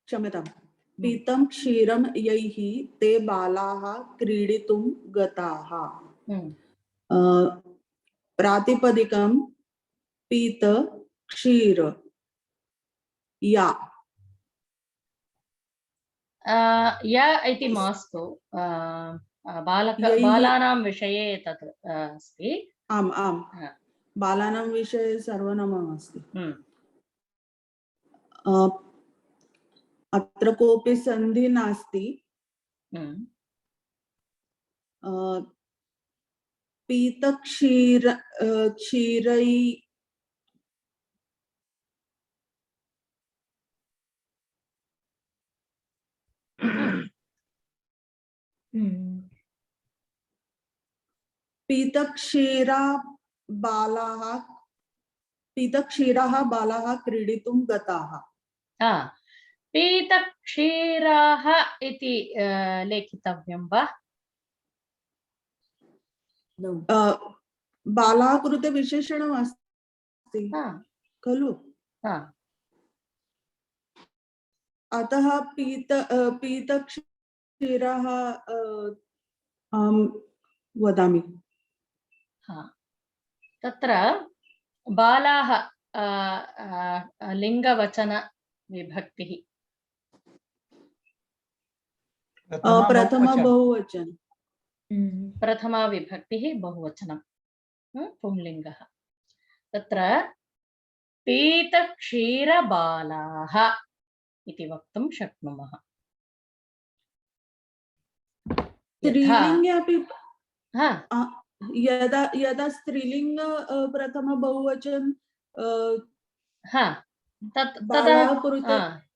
क्षम्यतां। हम्म। पीतं क्षीरं यैः ते बालाः क्रीडितुं गताः। प्रातिपदिकं पीत क्षीर या या इति मास्तु यैः बालानां विषये तत् अस्ति। आम् आम् बालानां विषये सर्वनामम् अस्ति। अत्र कोऽपि सन्धि नास्ति। पीतक्षीर क्षीरै पीतक्षीराः बालाः क्रीडितुं गताः। पीतक्षीराः इति लेखितव्यं वा? बालाः कृते विशेषणम् अस्ति खलु? अतः पीतक्षीराः वदामि। तत्र बालाः लिङ्गवचन विभक्तिः प्रथमा बहुवचन प्रथमा विभक्तिः बहुवचनं पुंलिङ्गः। तत्र पीतक्षीरबालाः इति वक्तुं शक्नुमः। स्त्रीलिङ्गे अपि यदा यदा स्त्रीलिङ्ग प्रथम बहुवचन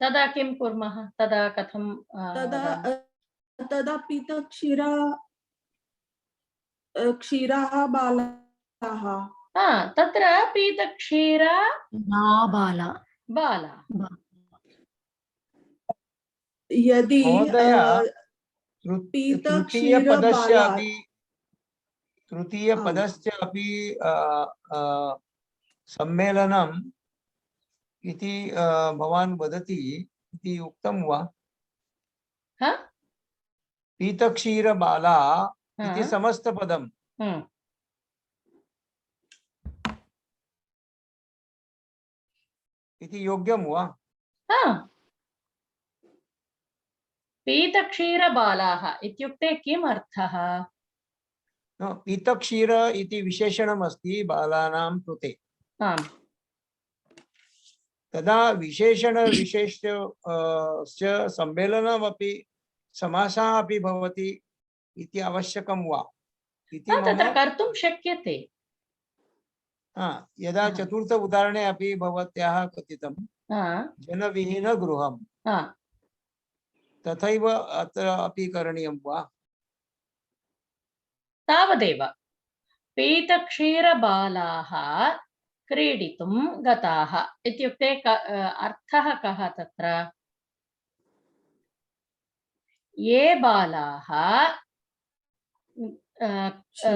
तदा किं कुर्मः? तदा कथं? तदा क्षीराः बालाः। तत्र पीतक्षीरा बाला बाला। यदि तृतीयपदस्य अपि सम्मेलनम् इति भवान् वदति इति उक्तं वा? पीतक्षीरबाला इति समस्तपदम् इति योग्यं वा? पीतक्षीरबालाः इत्युक्ते किम् अर्थः? पीतक्षीर इति विशेषणम् अस्ति बालानां कृते। तदा विशेषण विशेष्य सम्मेलनमपि समासः अपि भवति इति आवश्यकं वा इति तत्र कर्तुं शक्यते। यदा चतुर्थ उदाहरणे अपि भवत्याः कथितं जनविहीन गृहं तथैव अत्र अपि करणीयं वा? तावदेव पीतक्षीरबालाः क्रीडितुं गताः इत्युक्ते अर्थः कः तत्र? ये बालाः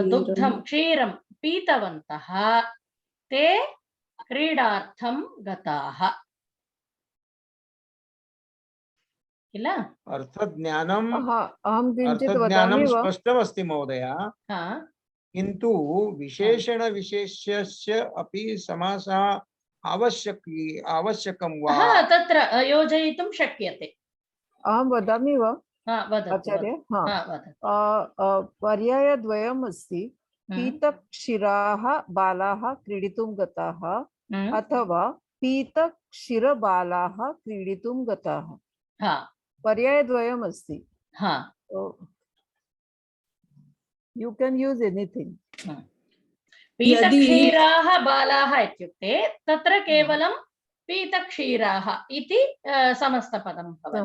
दुग्धं क्षीरं पीतवन्तः ते क्रीडार्थं गताः किल? अर्थज्ञानं स्पष्टमस्ति महोदय, किन्तु विशेषण विशेष्यस्य अपि समासः आवश्यकं वा? तत्र योजयितुं शक्यते। अहं वदामि वा आचार्य? पर्यायद्वयम् अस्ति। पीतक्षीराः बालाः क्रीडितुं गताः अथवा पीतक्षीरबालाः क्रीडितुं गताः। पर्यायद्वयम् अस्ति। You can use anything. पीतक्षीराः बालाः इत्युक्ते तत्र केवलं पीतक्षीराः इति समस्तपदं भवति।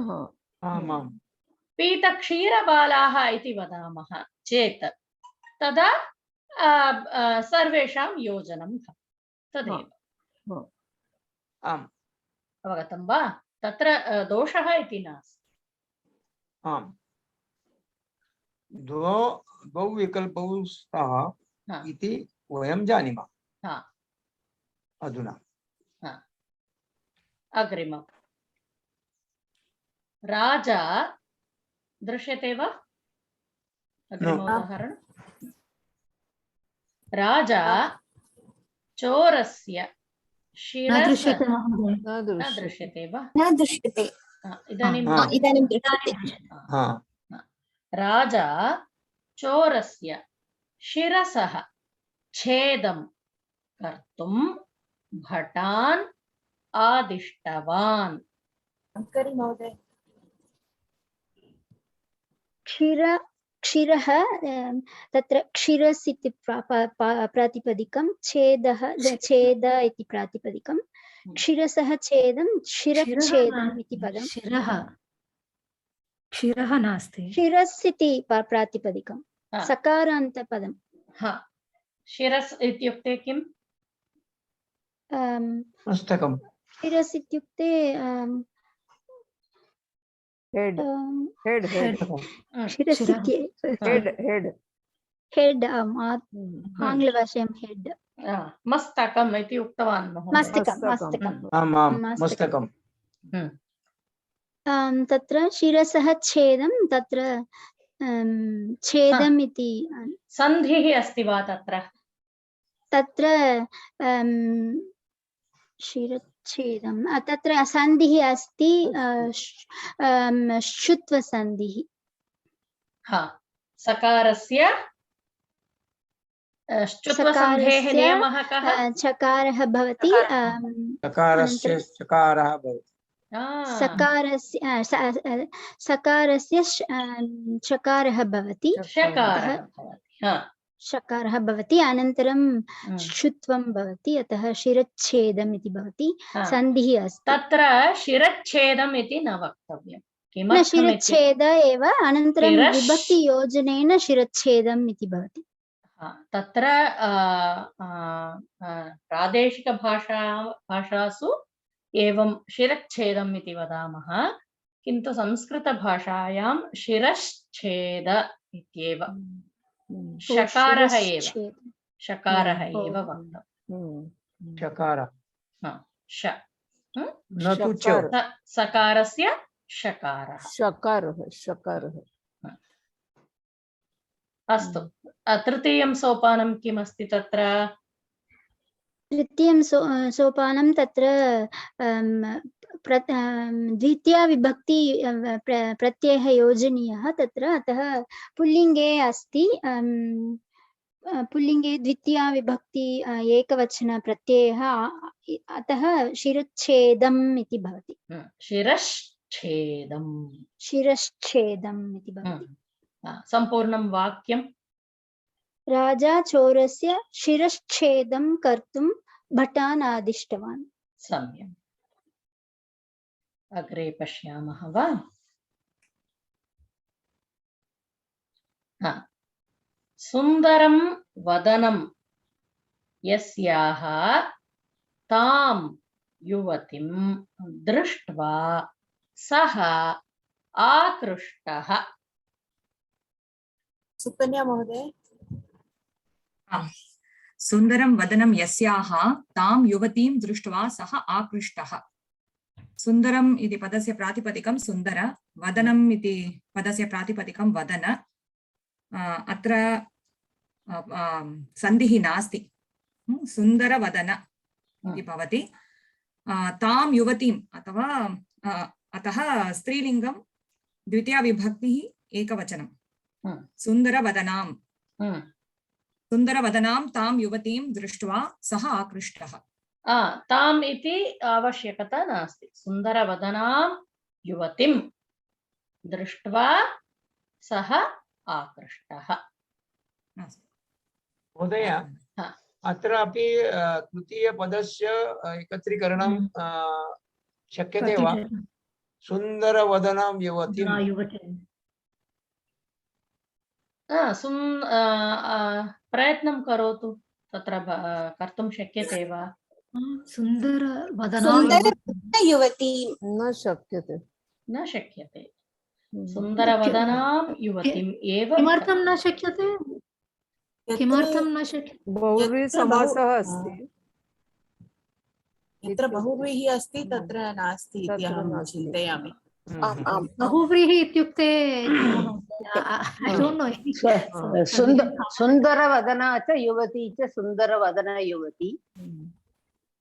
पीतक्षीरबालाः इति वदामः चेत् तदा सर्वेषां योजनं भवति। तदेव। अवगतं वा? तत्र दोषः इति नास्ति। आम्, द्वौ विकल्पौ स्तः इति वयं जानीमः। अधुना अग्रिमम्। राजा दृश्यते वा? अग्रिमोदाहरणं। राजा चोरस्य शिरस न दृश्यते वा? न दृश्यते। इदानीं दृश्यते। राजा चोरस्य शिरसः छेदं कर्तुं भटान् आदिष्टवान्। अंकरी महोदय। क्षीरः तत्र क्षीरस् इति प्रातिपदिकं, छेदः छेद इति प्रातिपदिकं, क्षीरसः छेदं शिरच्छेदम् इति पदं। क्षीरः नास्ति, शिरस् इति प्रातिपदिकं, सकारान्तपदं। शिरस् इत्युक्ते किम्? मस्तकं। शिरस् इत्युक्ते हेड हेड हेड शिरस् हेड हेड हेड आङ्ग्लभाषायां हेड। मस्तकम् इति उक्तवान् महोदय। मस्तकं। तत्र शिरसः छेदं, तत्र छेदम् इति सन्धिः अस्ति वा तत्र? तत्र शिरच्छेदं तत्र सन्धिः अस्ति, शुत्वसन्धिः। सकारस्य शुत्वसन्धेः नियमः कः? चकारः भवति, सकारस्य चकारः भवति। सकारस्य चकारः भवति, शकारः भवति, अनन्तरं शुत्वं भवति, अतः शिरच्छेदम् इति भवति, सन्धिः अस्ति। तत्र शिरच्छेदम् इति न वक्तव्यं। न, शिरच्छेद एव, अनन्तरं विभक्तियोजनेन शिरच्छेदम् इति भवति। तत्र प्रादेशिकभाषासु एवं शिरच्छेदम् इति वदामः, किन्तु संस्कृतभाषायां शिरश्छेद इत्येव, शकारः एव वक्तव्यम्। चकारः न तु च। सकारस्य शकारः। अस्तु, तृतीयं सोपानं किमस्ति तत्र? तृतीयं सोपानं तत्र द्वितीया विभक्ति प्रत्ययः योजनीयः तत्र, अतः पुल्लिङ्गे अस्ति, पुल्लिङ्गे द्वितीया विभक्ति एकवचन प्रत्ययः, अतः शिरच्छेदम् इति भवति। शिरश्छेदम् इति भवति। सम्पूर्णं वाक्यं। राजा चोरस्य शिरश्छेदं कर्तुं भटान् आदिष्टवान्। सम्यक्। अग्रे पश्यामः वा? सुन्दरं वदनं यस्याः तां युवतिं दृष्ट्वा सः आकृष्टः। सुकन्या महोदय। सुन्दरं वदनं यस्याः तां युवतीं दृष्ट्वा सः आकृष्टः। सुन्दरम् इति पदस्य प्रातिपदिकं सुन्दर, वदनम् इति पदस्य प्रातिपदिकं वदन। अत्र सन्धिः नास्ति, सुन्दरवदन इति भवति। तां युवतीम् अथवा अतः स्त्रीलिङ्गं, द्वितीया विभक्तिः एकवचनं, सुन्दरवदनां तां युवतीं दृष्ट्वा सः आकृष्टः। ताम् इति आवश्यकता नास्ति, सुन्दरवदनां युवतिं दृष्ट्वा सः आकृष्टः। महोदय, अत्रापि तृतीयपदस्य एकत्रीकरणं शक्यते वा? सुन्दरवदनां युवतिं। प्रयत्नं करोतु, तत्र कर्तुं शक्यते वा? सुन्दरवदनां युवती न शक्यते न शक्यते सुन्दरवदनां युवतिम् एव किमर्थं न शक्यते किमर्थं न शक्यते बहुव्रीहि समासः अस्ति यत्र बहुव्रीहि अस्ति तत्र नास्ति इति अहं चिन्तयामि बहुव्रीहि इत्युक्ते I don't know. सुन्दरवदना च युवती च सुन्दरवदना युवती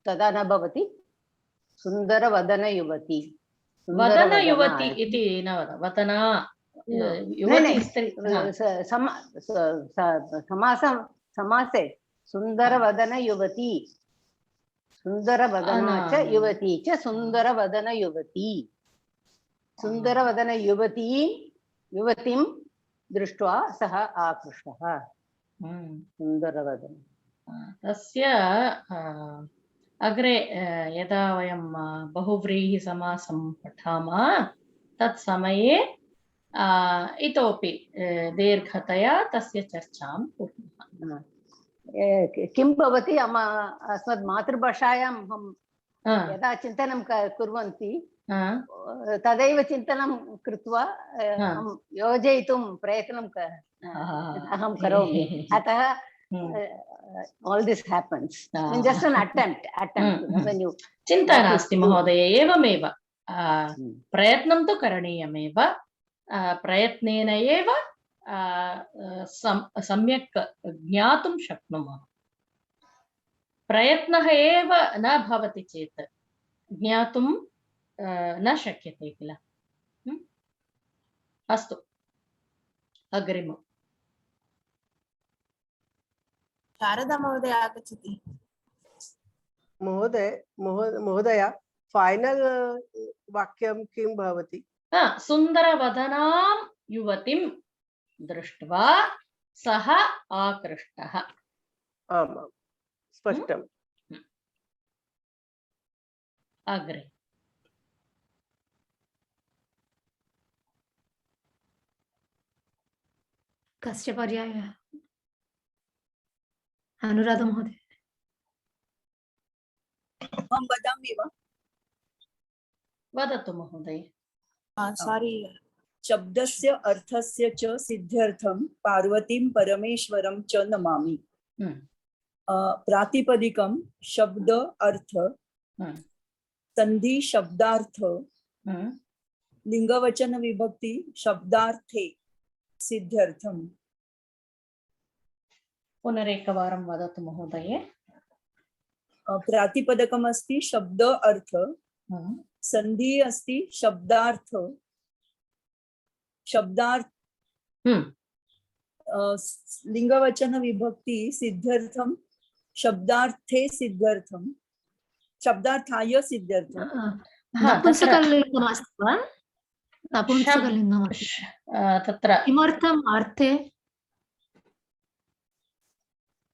तदा न भवति सुन्दरवदन युवती वदन युवती इति न वदना युवती समासे सुन्दरवदन युवती सुन्दरवदना च युवती च सुन्दरवदन युवती सुन्दरवदन युवती युवतीं दृष्ट्वा सः आकृष्टः सुन्दरवदन तस्य अग्रे यदा वयं बहुव्रीहि समासं पठामः तत् समये इतोपि दीर्घतया तस्य चर्चां कुर्मः किं भवति अस्मद् मातृभाषायां अहं यदा चिन्तनं कुर्वन्ति तदैव चिन्तनं कृत्वा योजयितुं प्रयत्नं अहं करोमि अतः all this happens in just an attempt when you चिन्ता नास्ति महोदय एवमेव प्रयत्नं तु करणीयमेव प्रयत्नेन एव सम्यक् ज्ञातुं शक्नुमः प्रयत्नः एव न भवति चेत् ज्ञातुं न शक्यते किल अस्तु अग्रिमम् शारदा महोदय आगच्छति महोदय फाइनल वाक्यं किं भवति सुन्दरवदनां युवतिं दृष्ट्वा सः आकृष्टः आमां स्पष्टम् अग्रे कस्य पर्यायः अनुराधा महोदय अहं वदामि वा वदतु महोदय सारी शब्दस्य अर्थस्य च सिद्ध्यर्थं पार्वतीं परमेश्वरं च नमामि प्रातिपदिकं शब्द अर्थ संधि शब्दार्थ लिंगवचन विभक्ति शब्दार्थे सिद्ध्यर्थं पुनरेकवारं वदतु महोदय प्रातिपदकम् अस्ति शब्द अर्थ संधि अस्ति शब्दार्थ लिंगवचन विभक्ति सिद्ध्यर्थं शब्दार्थे सिद्ध्यर्थं शब्दार्थाय सिद्ध्यर्थं नपुंसकलिङ्गमस्ति वा नपुंसकलिङ्गमस्ति तत्र किमर्थम् अर्थे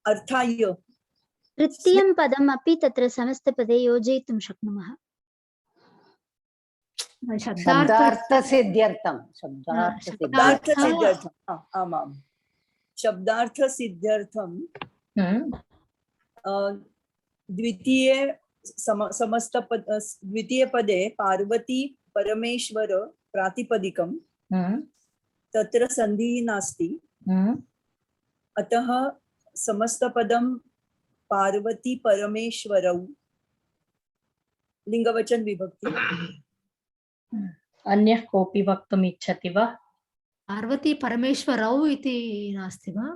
अर्थाय तृतीयं पदम् अपि तत्र समस्तपदे योजयितुं शक्नुमः शब्दार्थसिद्ध्यर्थं आमां शब्दार्थसिद्ध्यर्थं द्वितीये पदे पार्वती परमेश्वर प्रातिपदिकं तत्र संधिः नास्ति अतः समस्तपदं पार्वती परमेश्वरौ लिंगवचन विभक्ति अन्यः कोऽपि वक्तुम् इच्छति वा पार्वती परमेश्वरौ इति नास्ति वा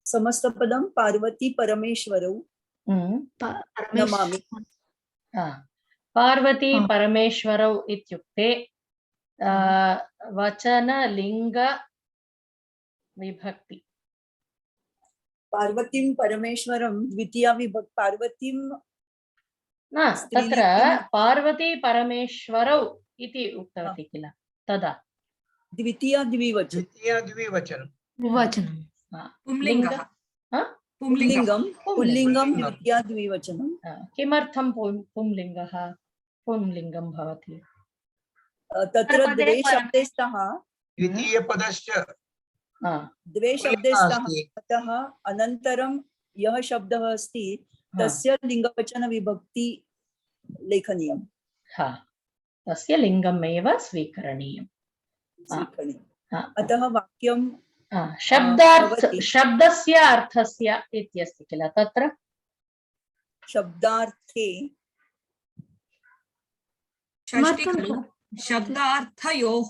समस्तपदं पार्वती परमेश्वरौ नमामि पार्वती परमेश्वरौ इत्युक्ते वचन लिंग विभक्ति पार्वतीं परमेश्वरं द्वितीया विभक्ति पार्वतीं न तत्र पार्वती परमेश्वरौ इति उक्तवती किल तदा द्वितीया द्विवचनं पुंलिङ्गः पुंलिङ्गं द्वितीया द्विवचनं किमर्थं पुंलिङ्गः पुंलिङ्गं भवति तत्र द्वे शब्दे स्तः द्वितीयपदश्च द्वे शब्दे स्तः अतः अनन्तरं यः शब्दः अस्ति तस्य लिंगवचन विभक्ति लेखनीयम् हा तस्य लिङ्गमेव स्वीकरणीयम् अतः वाक्यं शब्दस्य अर्थस्य इत्यस्ति किल तत्र शब्दार्थे षष्ठी खलु शब्दार्थयोः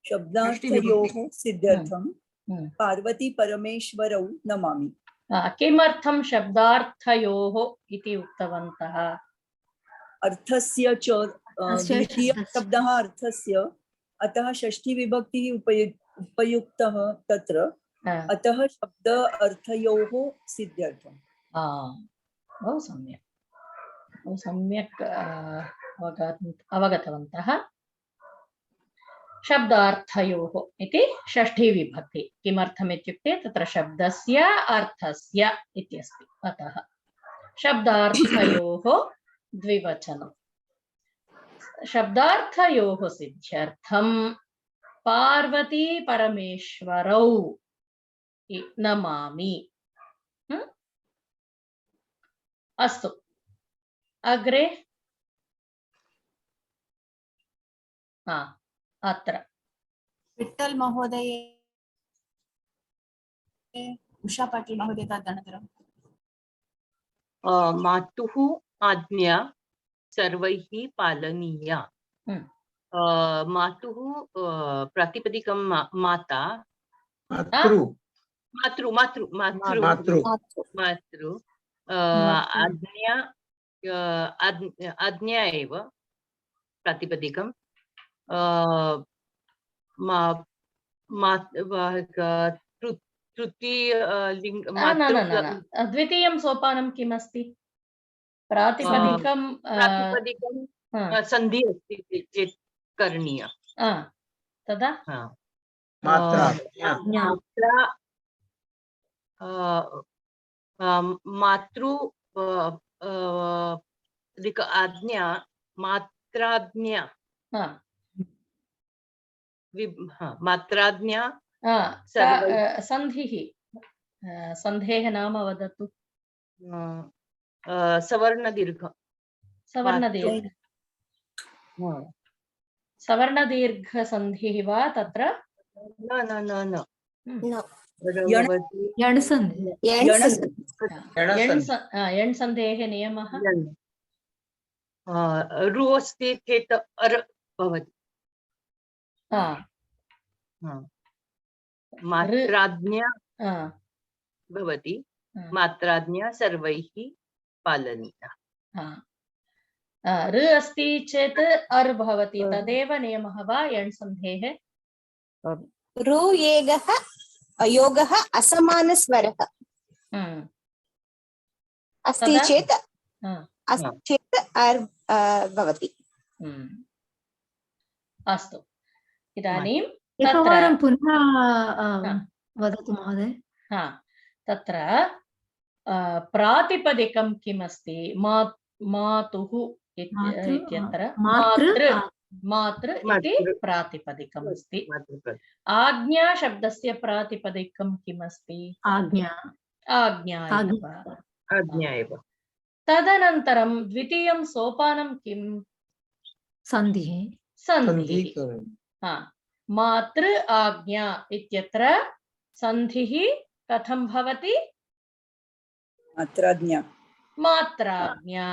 शब्दार्थयोः सिद्ध्यर्थं पार्वती परमेश्वरौ नमामि। किमर्थं शब्दार्थयोः इति उक्तवन्तः? अर्थस्य च द्वितीयः शब्दः अर्थस्य, अतः षष्ठी विभक्तिः उपयुक्तः तत्र, अतः शब्द अर्थयोः सिद्ध्यर्थम्। बहु सम्यक् अवगतवन्तः। शब्दार्थयोः इति षष्ठी विभक्ति। किमर्थम् इत्युक्ते तत्र शब्दस्य अर्थस्य इत्यस्ति, अतः शब्दार्थयोः द्विवचनम्। शब्दार्थयोः सिद्ध्यर्थं पार्वती परमेश्वरौ नमामि। अस्तु, अग्रे अत्र विठ्ठल महोदय, उषा पाटिल महोदय तदनन्तरं मातुः आज्ञा सर्वैः पालनीया। मातुः प्रातिपदिकं माता, मातृ मातृ मातृ मातृ मातृ आज्ञा आज्ञा एव प्रातिपदिकं। द्वितीयं सोपानं किमस्ति? प्रातिपदिकं सन्धि अस्ति चेत् करणीय। तदा मात्रा मातृ आज्ञा मात्राज्ञा मात्राज्ञा सन्धिः सन्धेः नाम वदतु। सवर्णदीर्घ सवर्णदीर्घसन्धिः वा तत्र? न न न न यण्सन्धेः नियमः रु अस्ति चेत् अर भवति। मात्राज्ञा भवति, मात्राज्ञा सर्वैः पालनीया। ऋ अस्ति चेत् अर् भवति, तदेव नियमः वा यण्सन्धेः? ऋ योगः असमानस्वरः अस्ति चेत् अर् भवति। अस्तु, इदानीं एकवारं पुनः वदतु महोदय। तत्र प्रातिपदिकं किमस्ति? मातुः इत्यत्र मातृ इति प्रातिपदिकम् अस्ति। आज्ञा शब्दस्य प्रातिपदिकं किमस्ति? आज्ञा एव। तदनन्तरं द्वितीयं सोपानं किं? सन्धिः। मातृ आज्ञा इत्यत्र सन्धिः कथं भवति? मात्राज्ञा।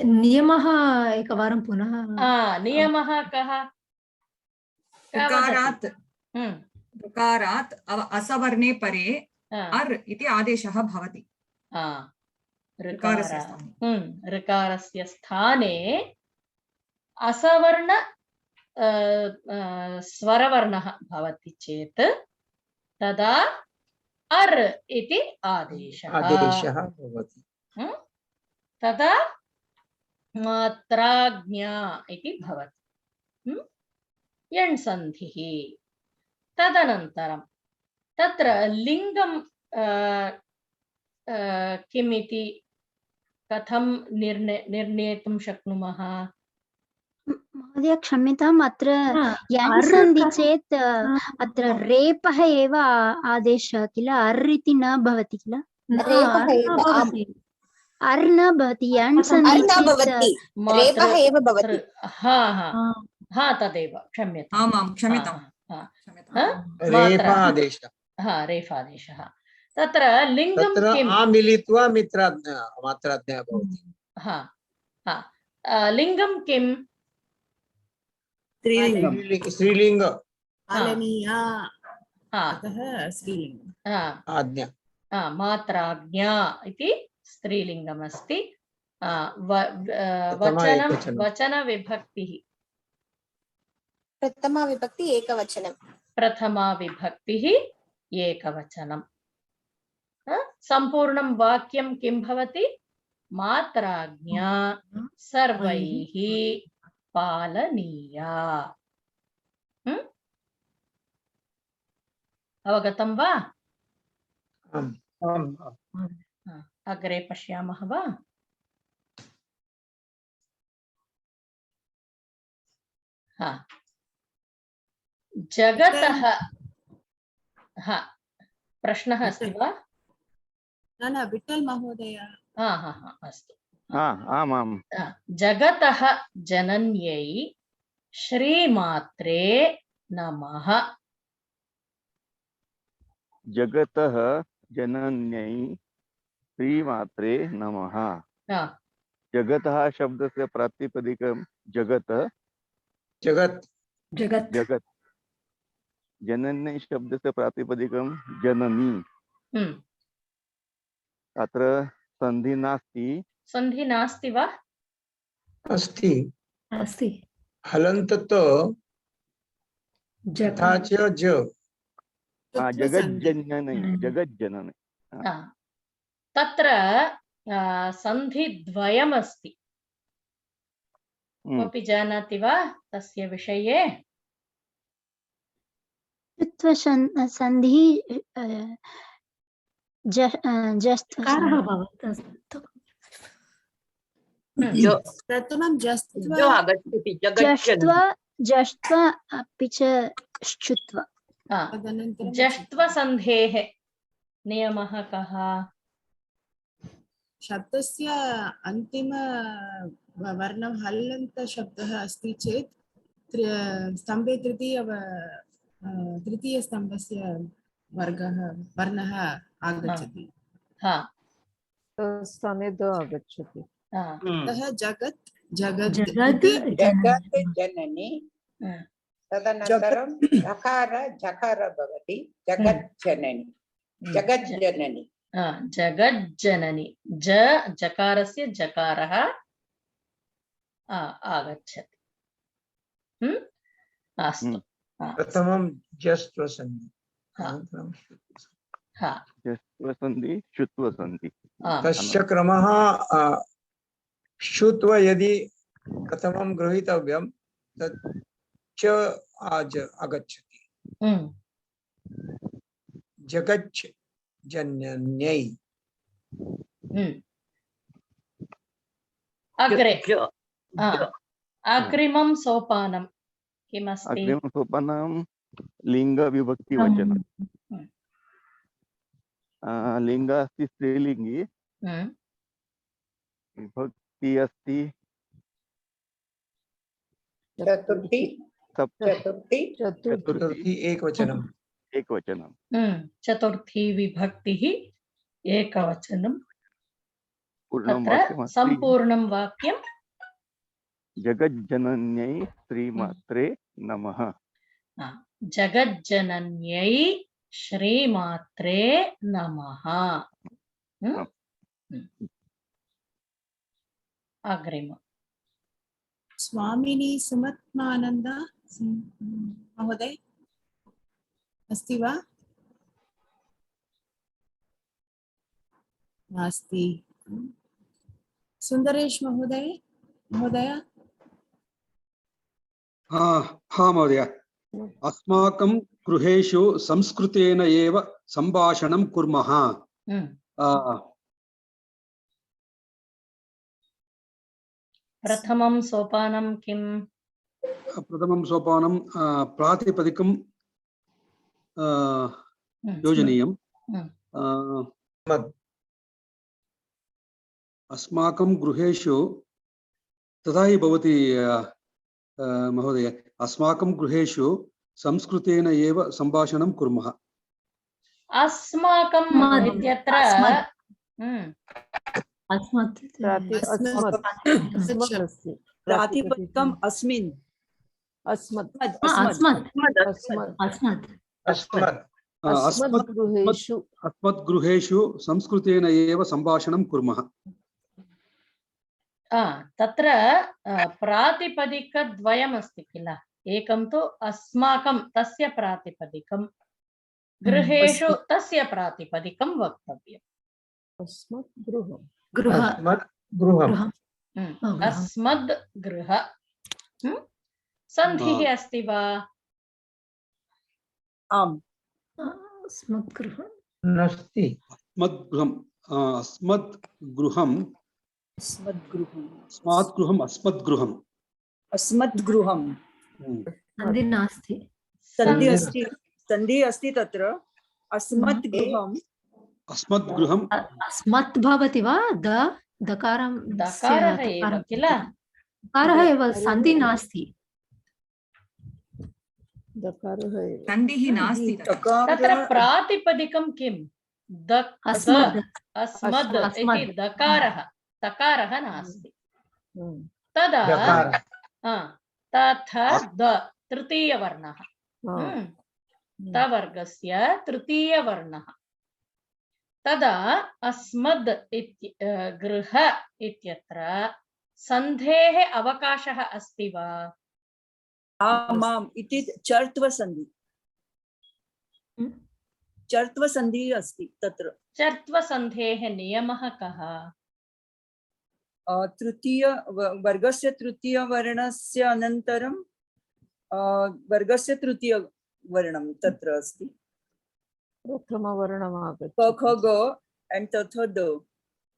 नियमः एकवारं पुनः। नियमः कः? ऋकारात् असवर्णे परे अर् इति आदेशः भवति। ऋकारस्य स्थाने असवर्ण स्वरवर्णः भवति चेत् तदा अर् इति आदेशः भवति। तदा मात्राज्ञा इति भवति, यण्सन्धिः। तदनन्तरं तत्र लिङ्गं किमिति कथं निर्णेतुं शक्नुमः? महोदय क्षम्यताम्, अत्र यण्सन्धि चेत् अत्र रेपः एव आदेशः किल, अर् इति न भवति किल? अर् न भवति यण् सन्धि चेत् रेफः एव भवति। तदेव क्षम्यताम्। आमां क्षम्यतां। रेफादेशः रेफादेशः तत्र लिङ्गं किम्? मिलित्वा मात्राज्ञा भवति। लिङ्गं किम्? स्त्रीलिङ्ग पालनीया अतः स्त्रीलिङ्ग। आज्ञा मात्राज्ञा इति स्त्रीलिङ्गमस्ति। वचनविभक्तिः प्रथमा विभक्ति एकवचनं। प्रथमा विभक्तिः एकवचनं। सम्पूर्णं वाक्यं किं भवति? मात्राज्ञा सर्वैः पालनीया। अवगतं वा? अग्रे पश्यामः वा? जगतः प्रश्नः अस्ति वा? न विठ्ठल महोदय। अस्तु। जगतः जनन्यै श्रीमात्रे नमः। जगतः जनन्यै श्रीमात्रे नमः। जगतः शब्दस्य प्रातिपदिकं जगत् जगत् जगत् जनन्यै शब्दस्य प्रातिपदिकं जननी। अत्र संधि नास्ति। संधि नास्ति वा? अस्ति अस्ति। हलन्ततो तथा च जगज्जननी जगज्जननी। तत्र सन्धिद्वयमस्ति। कोऽपि जानाति वा तस्य विषये? सन्धि प्रथमं जष्ट्वा अपि च श्चुत्वा। जष्ट्वसन्धेः नियमः कः? शब्दस्य अन्तिम वर्णं हलन्त शब्दः अस्ति चेत् स्तम्भे तृतीयस्तम्भस्य वर्णः आगच्छति। समेध आगच्छति। अतः जगत् जननी तदनन्तरं धकार झकार भवति जगज्जननी जगज्जननी। जगज्जननी जकारस्य जकारः आगच्छति। अस्तु। प्रथमं जस्त्वसन्धि जस्त्वसन्धि शुत्वसन्धि। तस्य क्रमः शुत्व यदि प्रथमं गृहीतव्यं तत् च आगच्छति। जगच्छ जनन्यै। अग्रे अग्रिमं सोपानं किमस्ति? अग्रिमं सोपानं लिङ्गविभक्तिवचनं। लिङ्ग अस्ति स्त्रीलिङ्गी, विभक्ति अस्ति चतुर्थी एकवचनम्। चतुर्थी विभक्तिः एकवचनं। तत्र सम्पूर्णं वाक्यं जगज्जनन्यै श्रीमात्रे नमः। जगज्जनन्यै श्रीमात्रे नमः। अग्रिम स्वामिनी सुमत्मानन्द महोदय अस्ति वा? नास्ति। सुन्दरेश महोदय महोदय, अस्माकं गृहेषु संस्कृतेन एव सम्भाषणं कुर्मः। प्रथमं सोपानं किम्? प्रथमं सोपानं प्रातिपदिकं योजनीयं। अस्माकं गृहेषु तथा हि भवति महोदय, अस्माकं गृहेषु संस्कृतेन एव सम्भाषणं कुर्मः। अस्माकं इत्यत्र प्रातिपदिकम् अस्मिन् अस्मद्गृहेषु संस्कृतेन एव सम्भाषणं कुर्मः। तत्र प्रातिपदिकद्वयमस्ति किल, एकं तु अस्माकं तस्य प्रातिपदिकं, गृहेषु तस्य प्रातिपदिकं वक्तव्यम्। अस्मद् गृह सन्धिः अस्ति वा? आम्। नास्ति। अस्मद्गृहम् सन्धि नास्ति। सन्धि अस्ति तत्र अस्मद्गृहम् अस्मत् भवति वा? दकारं दकारः एव किल, दकारः एव, सन्धि नास्ति। सन्धिः नास्ति। तत्र प्रातिपदिकं किं? अस्मद् इति दकारः, तकारः नास्ति। तदा तथा तृतीयवर्णः, तवर्गस्य तृतीयवर्णः। तदा अस्मद् गृह इत्यत्र सन्धेः अवकाशः अस्ति वा? आमाम् इति चर्त्वसन्धि, चर्त्वसन्धिः अस्ति तत्र। चर्त्वसन्धेः नियमः कः? वर्गस्य तृतीयवर्णस्य अनन्तरं वर्गस्य तृतीयवर्णं तत्र अस्ति। प्रथमवर्णम् आगच्छति। क ख ग एंड तथा द।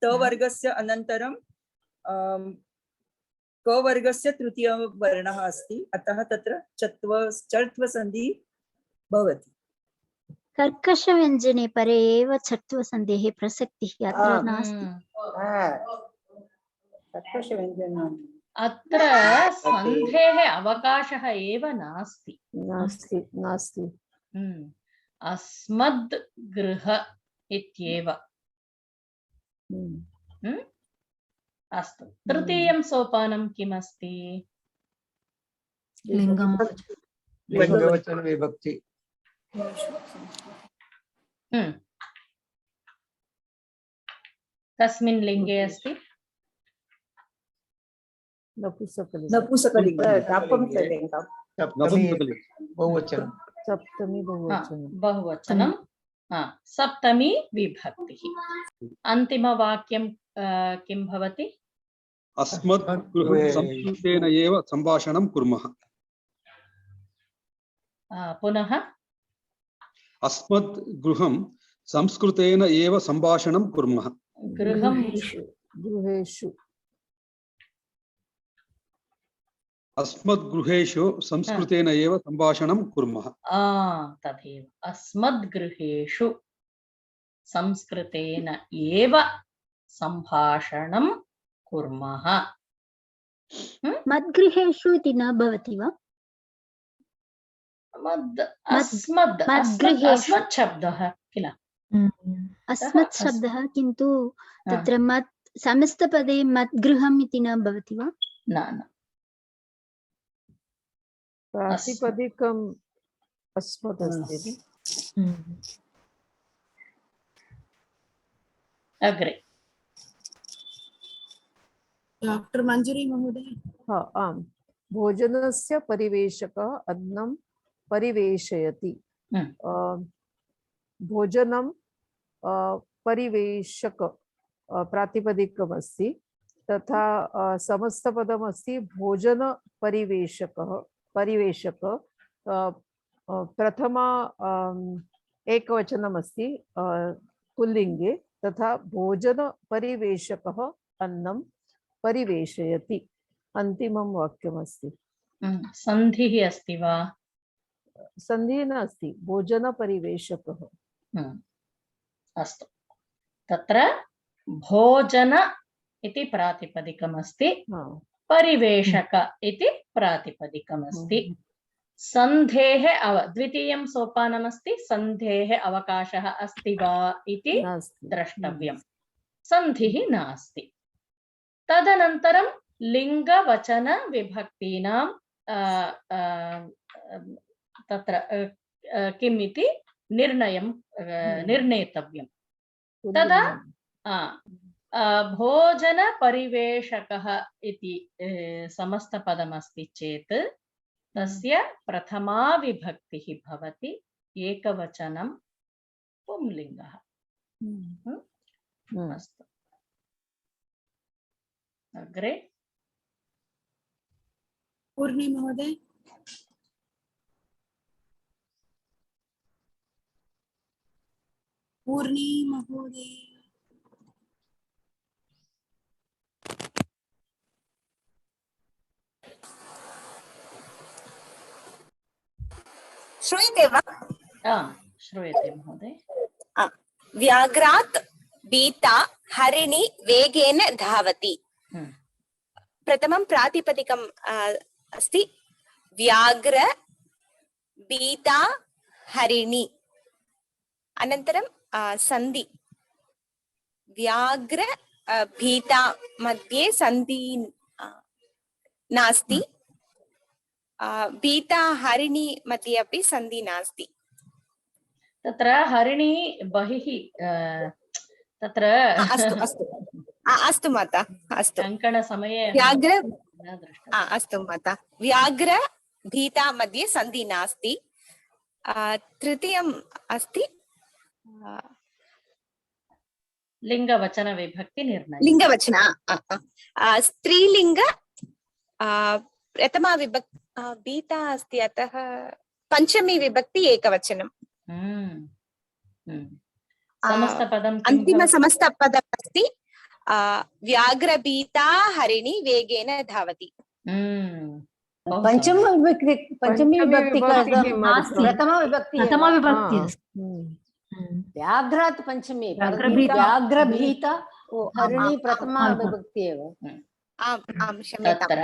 त वर्गस्य अनन्तरं क वर्गस्य तृतीयवर्णः अस्ति, अतः तत्र चर्त्वसन्धिः भवति। कर्कषव्यञ्जने परे एव चर्त्वसन्धेः प्रसक्तिः अत्र नास्ति। अत्र सन्धेः अवकाशः एव नास्ति। अस्मद् गृह इत्येव। अस्तु, तृतीयं सोपानं किमस्ति? लिङ्गवचन विभक्ति। कस्मिन् लिङ्गे अस्ति? बहुवचनं, सप्तमी विभक्तिः। अन्तिमवाक्यं किं भवति? अस्मद्गृहं संस्कृतेन एव सम्भाषणं कुर्मः। पुनः अस्मद्गृहं संस्कृतेन एव सम्भाषणं कुर्मः। गृहेषु अस्मद्गृहेषु संस्कृतेन एव सम्भाषणं कुर्मः। तथैव अस्मद्गृहेषु संस्कृतेन एव सम्भाषणं कुर्मः। मद्गृहेषु इति न भवति वा? अस्मद् शब्दः किल, अस्मत् शब्दः, किन्तु तत्र मत् समस्तपदे मद्गृहम् इति न भवति वा? न, प्रातिपदिकम् अस्मत् अस्ति। अग्रे डॉक्टर मंजरी महोदय। आम्, भोजनस्य परिवेशकः अन्नं परिवेशयति। भोजनं परिवेशक प्रातिपदिकमस्ति, तथा समस्तपदमस्ति भोजन परिवेशक। प्रथमा एकवचनमस्ति पुल्लिङ्गे, तथा भोजन परिवेशकः अन्नं परिवेशयति। अन्तिमं वाक्यमस्ति। सन्धिः अस्ति वा? सन्धिः नास्ति, भोजन परिवेशकः। अस्तु, तत्र भोजन इति प्रातिपदिकमस्ति, परिवेशक इति प्रातिपदिकमस्ति। सन्धेः द्वितीयं सोपानमस्ति, सन्धेः अवकाशः अस्ति वा इति द्रष्टव्यं। सन्धिः नास्ति। तदनन्तरं लिङ्गवचन विभक्तीनां तत्र किम् इति निर्णेतव्यं। तदा भोजनपरिवेशकः इति समस्तपदमस्ति चेत् तस्य प्रथमा विभक्तिः भवति एकवचनं पुंलिङ्गः। अस्तु, अग्रे पूर्णी महोदय। पूर्णी महोदय। श्रूयते वा? श्रूयते महोदय। व्याघ्रात् भीता हरिणी वेगेन धावति। प्रथमं प्रातिपदिकम् अस्ति व्याघ्र भीता हरिणी। अनन्तरं सन्धि व्याघ्र भीता मध्ये सन्धि नास्ति, भीता हरिणी मध्ये अपि सन्धि नास्ति। तत्र हरिणी बहिः तत्र अस्तु अस्तु अस्तु माता, अस्तु अङ्कणसमये व्याघ्र अस्तु माता, व्याघ्र भीता मध्ये सन्धि नास्ति। तृतीयम् अस्ति लिङ्गवचन विभक्ति निर्णय। लिङ्गवचन स्त्रीलिङ्ग प्रथमा विभक्ति भीता अस्ति, अतः पंचमी विभक्ति एकवचनं। समस्तपदम् अन्तिम समस्तपदम् अस्ति व्याघ्रभीता हरिणी वेगेन धावति। पंचमी विभक्ति प्रथमा विभक्ति व्याघ्रात् पंचमी, व्याघ्रभीता हरिणी प्रथमा विभक्ति एव। तत्र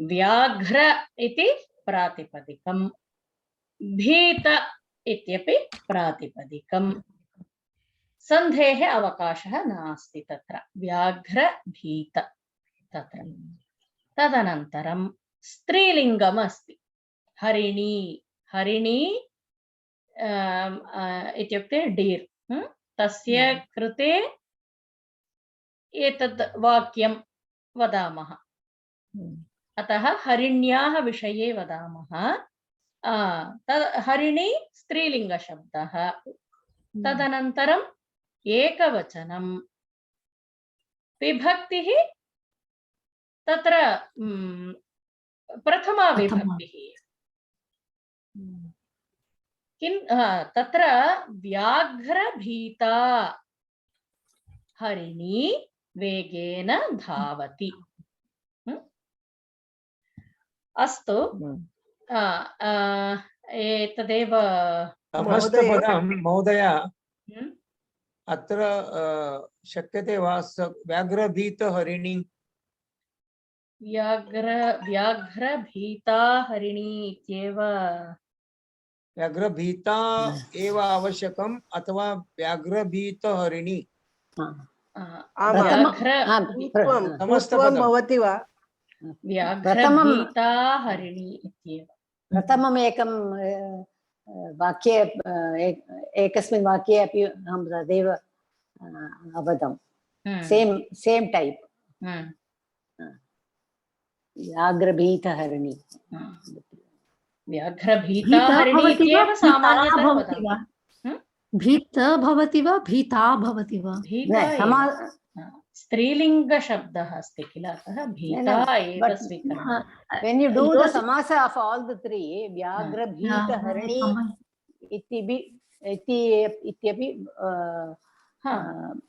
व्याघ्र इति प्रातिपदिकं, भीत इत्यपि प्रातिपदिकं। सन्धेः अवकाशः नास्ति तत्र, व्याघ्र भीत तत्र। तदनन्तरं स्त्रीलिङ्गम् अस्ति हरिणी। हरिणी इत्युक्ते डीर्, तस्य कृते एतद् वाक्यं वदामः, अतः हरिण्याः विषये वदामः। हरिणी स्त्रीलिङ्गशब्दः। तदनन्तरम् एकवचनं, विभक्तिः तत्र प्रथमा विभक्तिः। तत्र व्याघ्रभीता हरिणी वेगेन धावति। अस्तु, एतदेव समस्तपदं महोदय अत्र शक्यते वा? व्याघ्रभीत हरिणी, व्याघ्रभीता हरिणी इत्येव। व्याघ्रभीता एव आवश्यकम् अथवा व्याघ्रभीत हरिणी? समस्तपदं भवति वा? व्याघ्रभीता हरिणी इत्येव। प्रथमम् एकं वाक्ये एकस्मिन् वाक्ये अपि अहं तदेव अवदं। सेम् टैप्, व्याघ्रभीत हरिणी। व्याघ्रभीता हरिणी इत्येव सामान्यतः वदामः। भीत भवति वा भीता भवति वा? स्त्रीलिङ्गशब्दः अस्ति किल, अतः भीता एव स्वीकरणीयः। When you do the samasa of all the three, व्याघ्र भीत हरिणी इत्यपि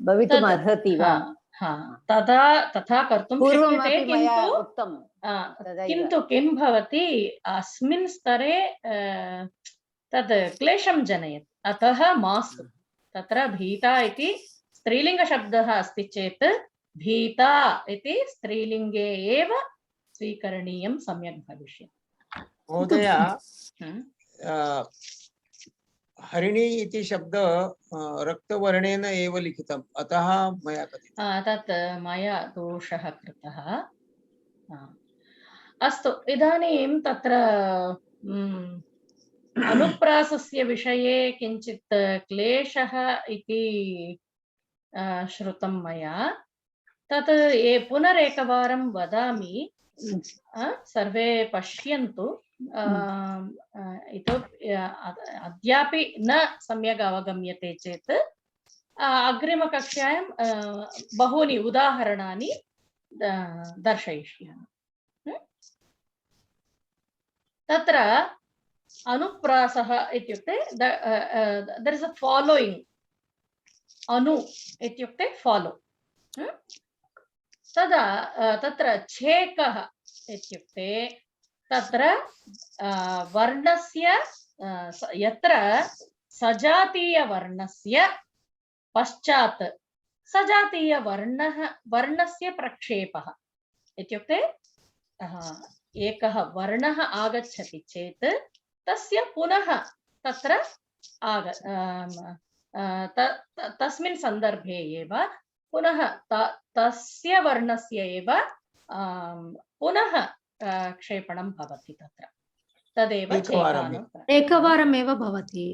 भवितुम् अर्हति वा? तथा कर्तुं शक्यते, किन्तु किं भवति, अस्मिन् स्तरे तद् क्लेशं जनयति, अतः मास्तु। तत्र भीता इति स्त्रीलिङ्गशब्दः अस्ति चेत् भीता इति स्त्रीलिङ्गे एव स्वीकरणीयं सम्यक् भविष्यति। महोदय हरिणी इति शब्द रक्तवर्णेन एव लिखितम्, अतः मया कथितम्। तत् मया दोषः कृतः। अस्तु, इदानीं तत्र अनुप्रासस्य विषये किञ्चित् क्लेशः इति श्रुतं मया। तत् पुनरेकवारं वदामि, सर्वे पश्यन्तु। इतोपि अद्यापि न सम्यक् अवगम्यते चेत् अग्रिमकक्षायां बहूनि उदाहरणानि दर्शयिष्यामि। तत्र अनुप्रासः इत्युक्ते देयर इज अ फॉलोइंग। अनु इत्युक्ते फॉलो। तदा तत्र छेकः इत्युक्ते तत्र वर्णस्य यत्र सजातीयवर्णस्य पश्चात् वर्णस्य प्रक्षेपः इत्युक्ते एकः वर्णः आगच्छति चेत् तस्य पुनः तत्र तस्मिन् सन्दर्भे एव पुनः तस्य वर्णस्य एव पुनः क्षेपणं भवति तत्र। तदेव एकवारमेव भवति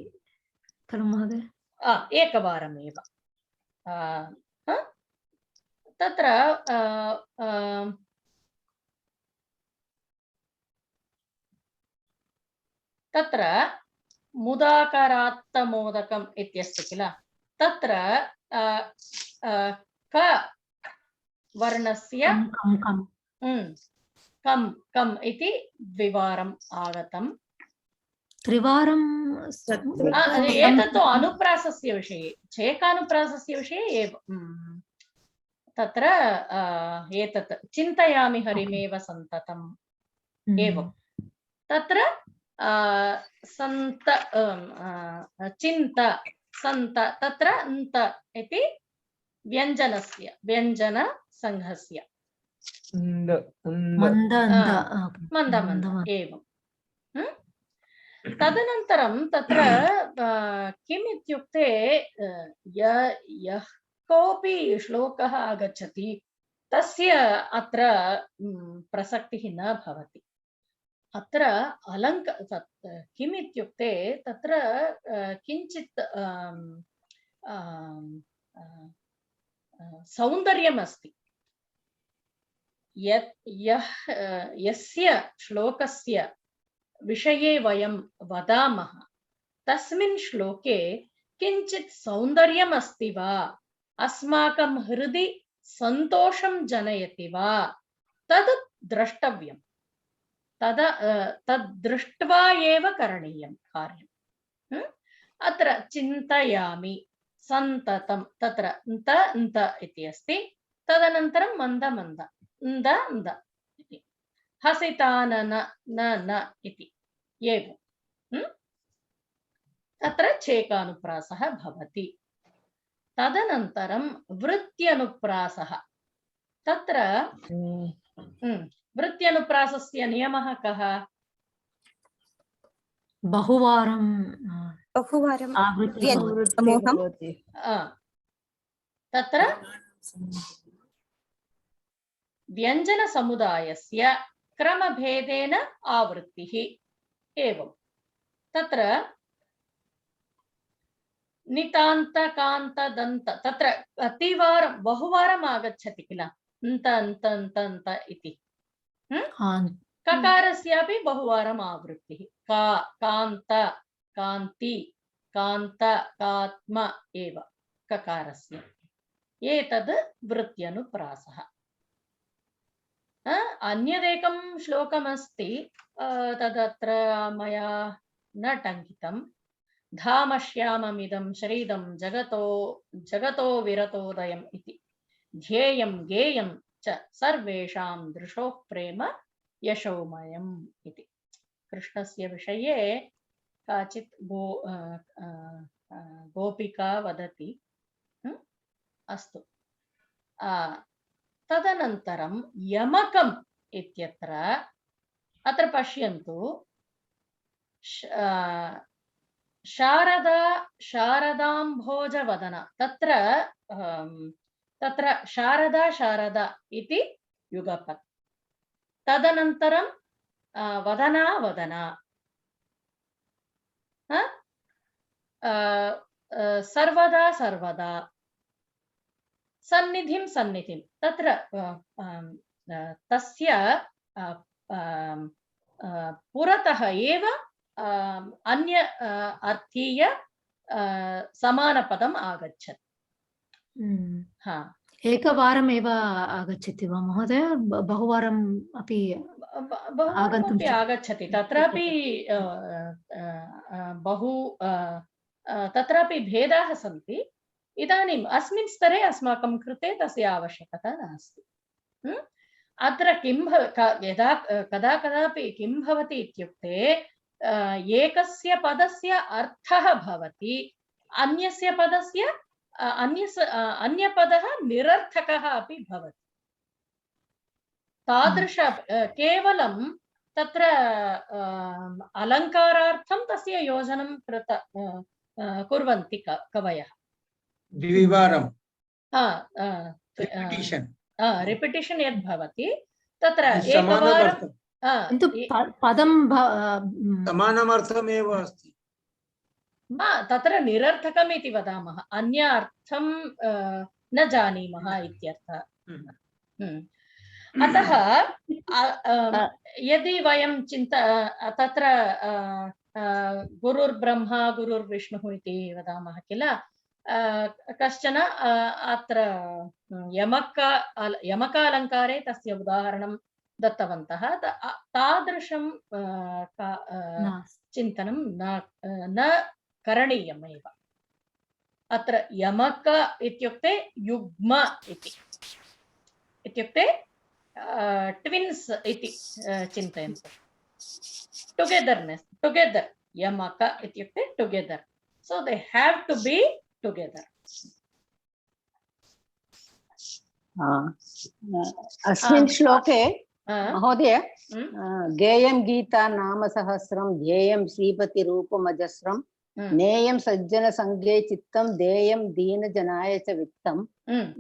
खलु महोदय? एकवारमेव तत्र तत्र मुदाकरात्तमोदकम् इत्यस्ति किल, तत्र क वर्णस्य कम् कम् इति द्विवारम् आगतम्। त्रिवारं एतत् अनुप्रासस्य विषये, छेकानुप्रासस्य विषये एव तत्र एतत् चिन्तयामि हरिमेव सन्ततम् एवं तत्र सन्त चिन्त सन्त तत्र अन्त इति व्यञ्जनस्य व्यञ्जनसङ्घस्य मन्द एवं। तदनन्तरं तत्र किम् इत्युक्ते यः कोऽपि श्लोकः आगच्छति तस्य अत्र प्रसक्तिः न भवति। अत्र किम् इत्युक्ते तत्र किञ्चित् सौन्दर्यम् अस्ति। यस्य श्लोकस्य विषये वयं वदामः तस्मिन् श्लोके किञ्चित् सौन्दर्यम् अस्ति वा, अस्माकं हृदि सन्तोषं जनयति वा, तद् द्रष्टव्यम्। तद् दृष्ट्वा एव करणीयं कार्यम्। अत्र चिन्तयामि सन्ततं तत्र न्त न्त इति अस्ति। तदनन्तरं मन्द मन्द न्द न्द इति, हसितान न न इति एवं तत्र छेकानुप्रासः भवति। तदनन्तरं वृत्त्यनुप्रासः। तत्र वृत्त्यनुप्रासस्य नियमः कः? बहुवारं तत्र व्यञ्जनसमुदायस्य क्रमभेदेन आवृत्तिः एवं। तत्र नितान्त कान्त दन्त तत्र अतिवारं बहुवारम् आगच्छति किल, न्त न्त न्त न्त इति। ककारस्यापि बहुवारम् आवृत्तिः। का कान्त कान्ति कान्त कात्म एव ककारस्य। एतद् वृत्त्यनुप्रासः। अन्यदेकं श्लोकमस्ति, तदत्र मया न टङ्कितं। धामश्याममिदं शरीरं जगतो विरतोदयम् इति, ध्येयं गेयं च सर्वेषां दृशोः प्रेम यशोमयम् इति। कृष्णस्य विषये काचित् गोपिका वदति। अस्तु, तदनन्तरं यमकम् इत्यत्र अत्र पश्यन्तु शारदाम्भोजवदन तत्र शारदा इति युगपत् तदनन्तरं वदना सर्वदा सन्निधिं तत्र तस्य पुरतः एव अन्य अर्थीय समानपदम् आगच्छति। एकवारमेव आगच्छति वा महोदय? बहुवारम् अपि आगच्छति। तत्रापि तत्रापि भेदाः सन्ति। इदानीम् अस्मिन् स्तरे अस्माकं कृते तस्य आवश्यकता नास्ति। अत्र किं कदापि किं भवति इत्युक्ते एकस्य पदस्य अर्थः भवति, अन्यस्य पदस्य अन्यपदः निरर्थकः अपि भवति। तादृश केवलं तत्र अलङ्कारार्थं तस्य योजनं कुर्वन्ति कवयः। द्विवारं रिपिटिशन् यद् भवति तत्र एकवारं किन्तु पदं समानमर्थमेव अस्ति। तत्र निरर्थकम् इति वदामः, अन्य अर्थं न जानीमः इत्यर्थः। अतः यदि वयं तत्र गुरुर्ब्रह्मा गुरुर्विष्णुः इति वदामः किल, कश्चन अत्र यमकालङ्कारे तस्य उदाहरणं दत्तवन्तः। तादृशं चिन्तनं न करणीयमेव। अत्र यमक इत्युक्ते युग्म इत्युक्ते ट्विन्स् इति चिन्तयन्तु। टुगेदर् यमक इत्युक्ते together, so they have to be together. अस्मिन् श्लोके महोदय गेयं गीता नाम सहस्रं ध्येयं श्रीपति रूपमजस्रं नेयं सज्जन संगे चित्तं देयं दीनजनाय च वित्तं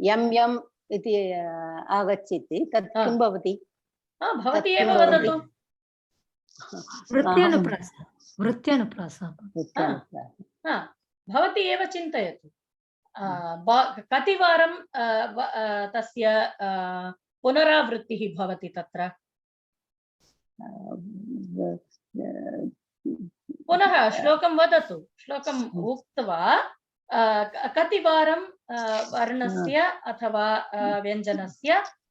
यं यम् इति आगच्छति। तत् किं भवति? भवती एव वदतु। वृत्त्यनुप्रासः। भवती एव चिन्तयतु। कतिवारं तस्य पुनरावृत्तिः भवति तत्र? पुनः श्लोकं वदतु। श्लोकम् उक्त्वा कतिवारं वर्णस्य अथवा व्यञ्जनस्य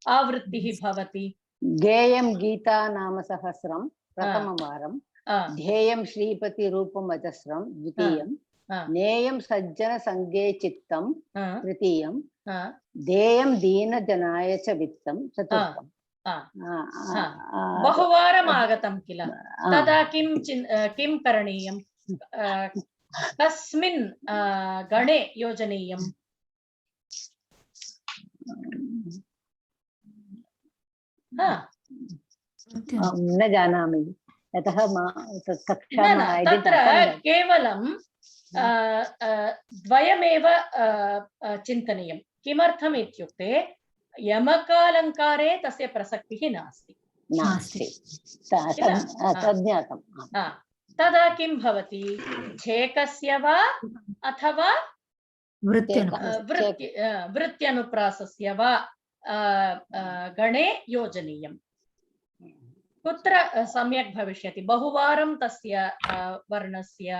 आवृत्तिः भवति? गेयं गीता नाम सहस्रं प्रथमवारं, ध्येयं श्रीपति रूपमजस्रं द्वितीयं, नेयं सज्जन संगे चित्तं तृतीयं, देयं दीनजनाय च वित्तं चतुर्थं। बहुवारम् आगतं किल, तदा किं करणीयं? कस्मिन् गणे योजनीयम्? न जानामि, यतः तत्र केवलं द्वयमेव चिन्तनीयं। किमर्थम् इत्युक्ते यमकालङ्कारे तस्य प्रसक्तिः नास्ति। तदा किं भवति? झेकस्य वा अथवा वृत्त्यनुप्रासस्य वा गणे योजनीयं। कुत्र सम्यक् भविष्यति? बहुवारं तस्य वर्णस्य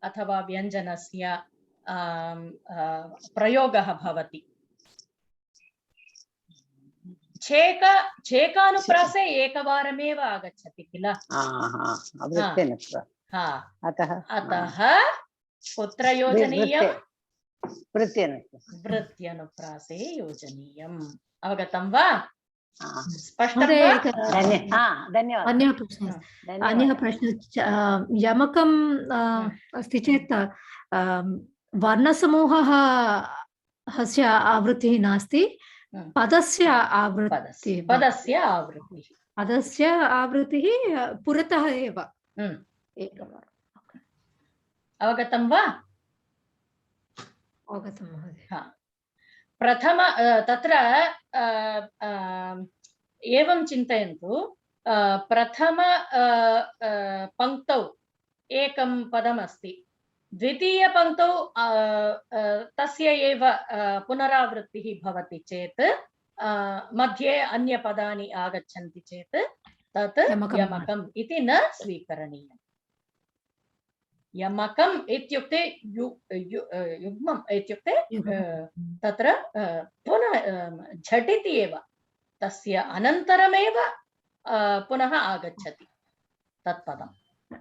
अथवा व्यञ्जनस्य प्रयोगः भवति। छेकानुप्रासे एकवारमेव आगच्छति किल। अतः कुत्र योजनीयं? वृत्त्यनुप्रासे योजनीयम्। अवगतं वा? अन्यः प्रश्नः, यमकम् अस्ति चेत् वर्णसमूहः अस्य आवृत्तिः नास्ति, पदस्य आवृत्तिः पदस्य आवृत्तिः पुरतः एव एकवारम् अवगतं वा? अवगतं महोदय। प्रथम तत्र एवं चिन्तयन्तु, प्रथम पङ्क्तौ एकं पदमस्ति, द्वितीयपङ्क्तौ तस्य एव पुनरावृत्तिः भवति चेत्, मध्ये अन्यपदानि आगच्छन्ति चेत् तत् यमकम् इति न स्वीकरणीयम्। यमकम् इत्युक्ते युग्मम् इत्युक्ते तत्र पुनः झटिति एव तस्य अनन्तरमेव पुनः आगच्छति तत्पदम्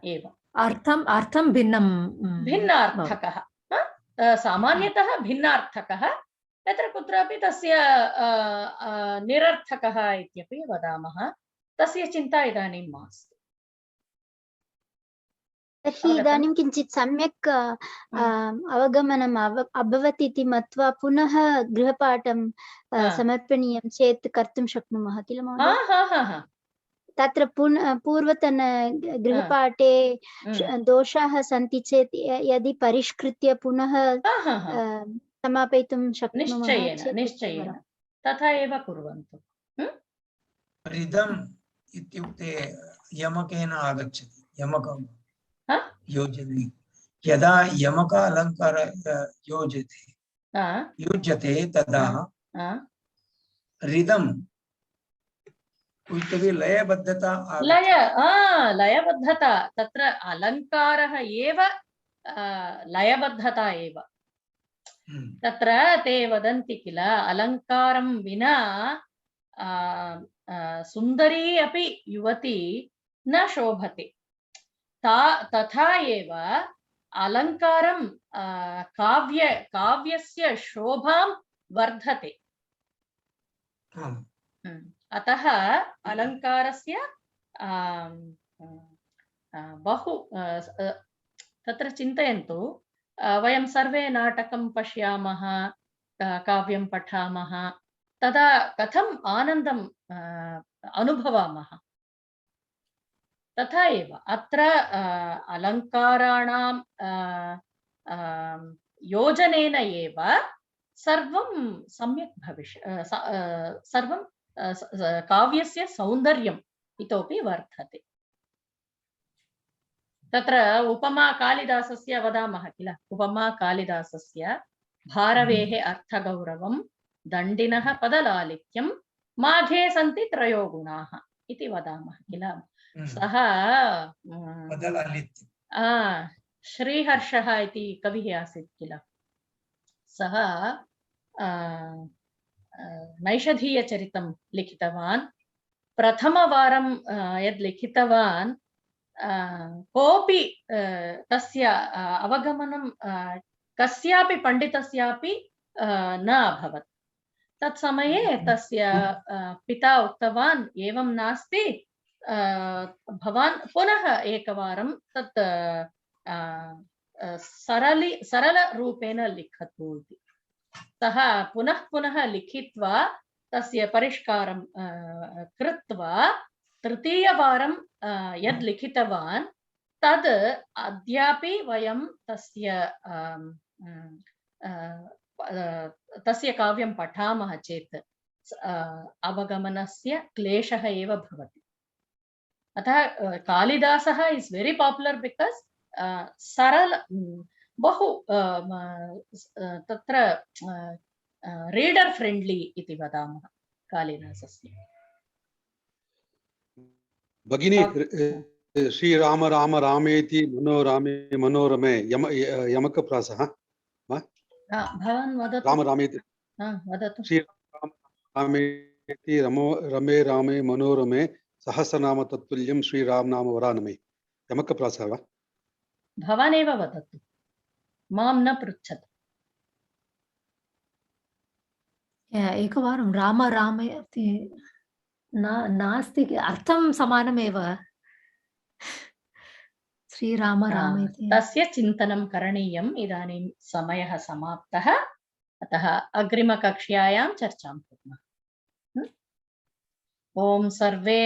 एव। अर्थं भिन्नार्थकः, सामान्यतः भिन्नार्थकः, यत्र कुत्रापि तस्य निरर्थकः इत्यपि वदामः। तस्य चिन्ता इदानीं मास्तु। तर्हि इदानीं किञ्चित् सम्यक् अवगमनम् अभवत् इति मत्वा पुनः गृहपाठं समर्पणीयं चेत् कर्तुं शक्नुमः किल महोदय? तत्र पूर्वतन गृहपाठे दोषाः सन्ति चेत् यदि परिष्कृत्य पुनः समापयितुं शक्नुमः। निश्चयेन तथा एव कुर्वन्तु। रिदम् इत्युक्ते यमकेन आगच्छति, यमकं योजने यदा यमक अलङ्कार युज्यते तदा रिदम् लयबद्धता लयबद्धता तत्र अलङ्कारः एव लयबद्धता एव। तत्र ते वदन्ति किल, अलङ्कारं विना सुन्दरी अपि युवती न शोभते। तथा एव अलङ्कारं काव्यस्य शोभां वर्धते। अतः अलङ्कारस्य बहु तत्र चिन्तयन्तु। वयं सर्वे नाटकं पश्यामः, काव्यं पठामः, तदा कथम् आनन्दम् अनुभवामः। तथा एव अत्र अलङ्काराणां योजनेन एव सर्वं सम्यक् सर्वं काव्यस्य सौन्दर्यम् इतोपि वर्धते। तत्र उपमा कालिदासस्य वदामः किल, उपमा कालिदासस्य भारवेः अर्थगौरवं दण्डिनः पदलालित्यं माघे सन्ति त्रयो गुणाः इति वदामः किल। सः श्रीहर्षः इति कविः आसीत् किल। सः नैषधीयचरितं लिखितवान्। प्रथमवारं यद् लिखितवान् कोऽपि तस्य अवगमनं कस्यापि पण्डितस्यापि न अभवत्। तत्समये तस्य पिता उक्तवान्, एवं नास्ति, भवान् पुनः एकवारं तत् सरलरूपेण लिखतु इति। सः पुनः पुनः लिखित्वा तस्य परिष्कारं कृत्वा तृतीयवारं यद् लिखितवान् तद् अद्यापि वयं तस्य काव्यं पठामः चेत् अवगमनस्य क्लेशः एव भवति। अतः कालिदासः इस् वेरी पापुलर् बिकास् सरल बहु तत्र रीडर् फ्रेण्ड्लि इति वदामः कालिदासस्य। भगिनी, श्रीराम राम रामेति मनोरमे मनोरमे यमकप्रासः भवान् वदतु। राम रामेति श्रीराम रामेति रमे रामे मनोरमे सहस्रनाम तत्तुल्यं श्रीराम नाम वरानमे यमकप्रासः वा? भवान् एव वदतु, मां न पृच्छतु। एकवारं राम राम इति नास्ति, अर्थं समानमेव। श्रीराम राम इति तस्य चिन्तनं करणीयम्। इदानीं समयः समाप्तः। अतः अग्रिमकक्ष्यायां चर्चां कुर्मः। ॐ सर्वे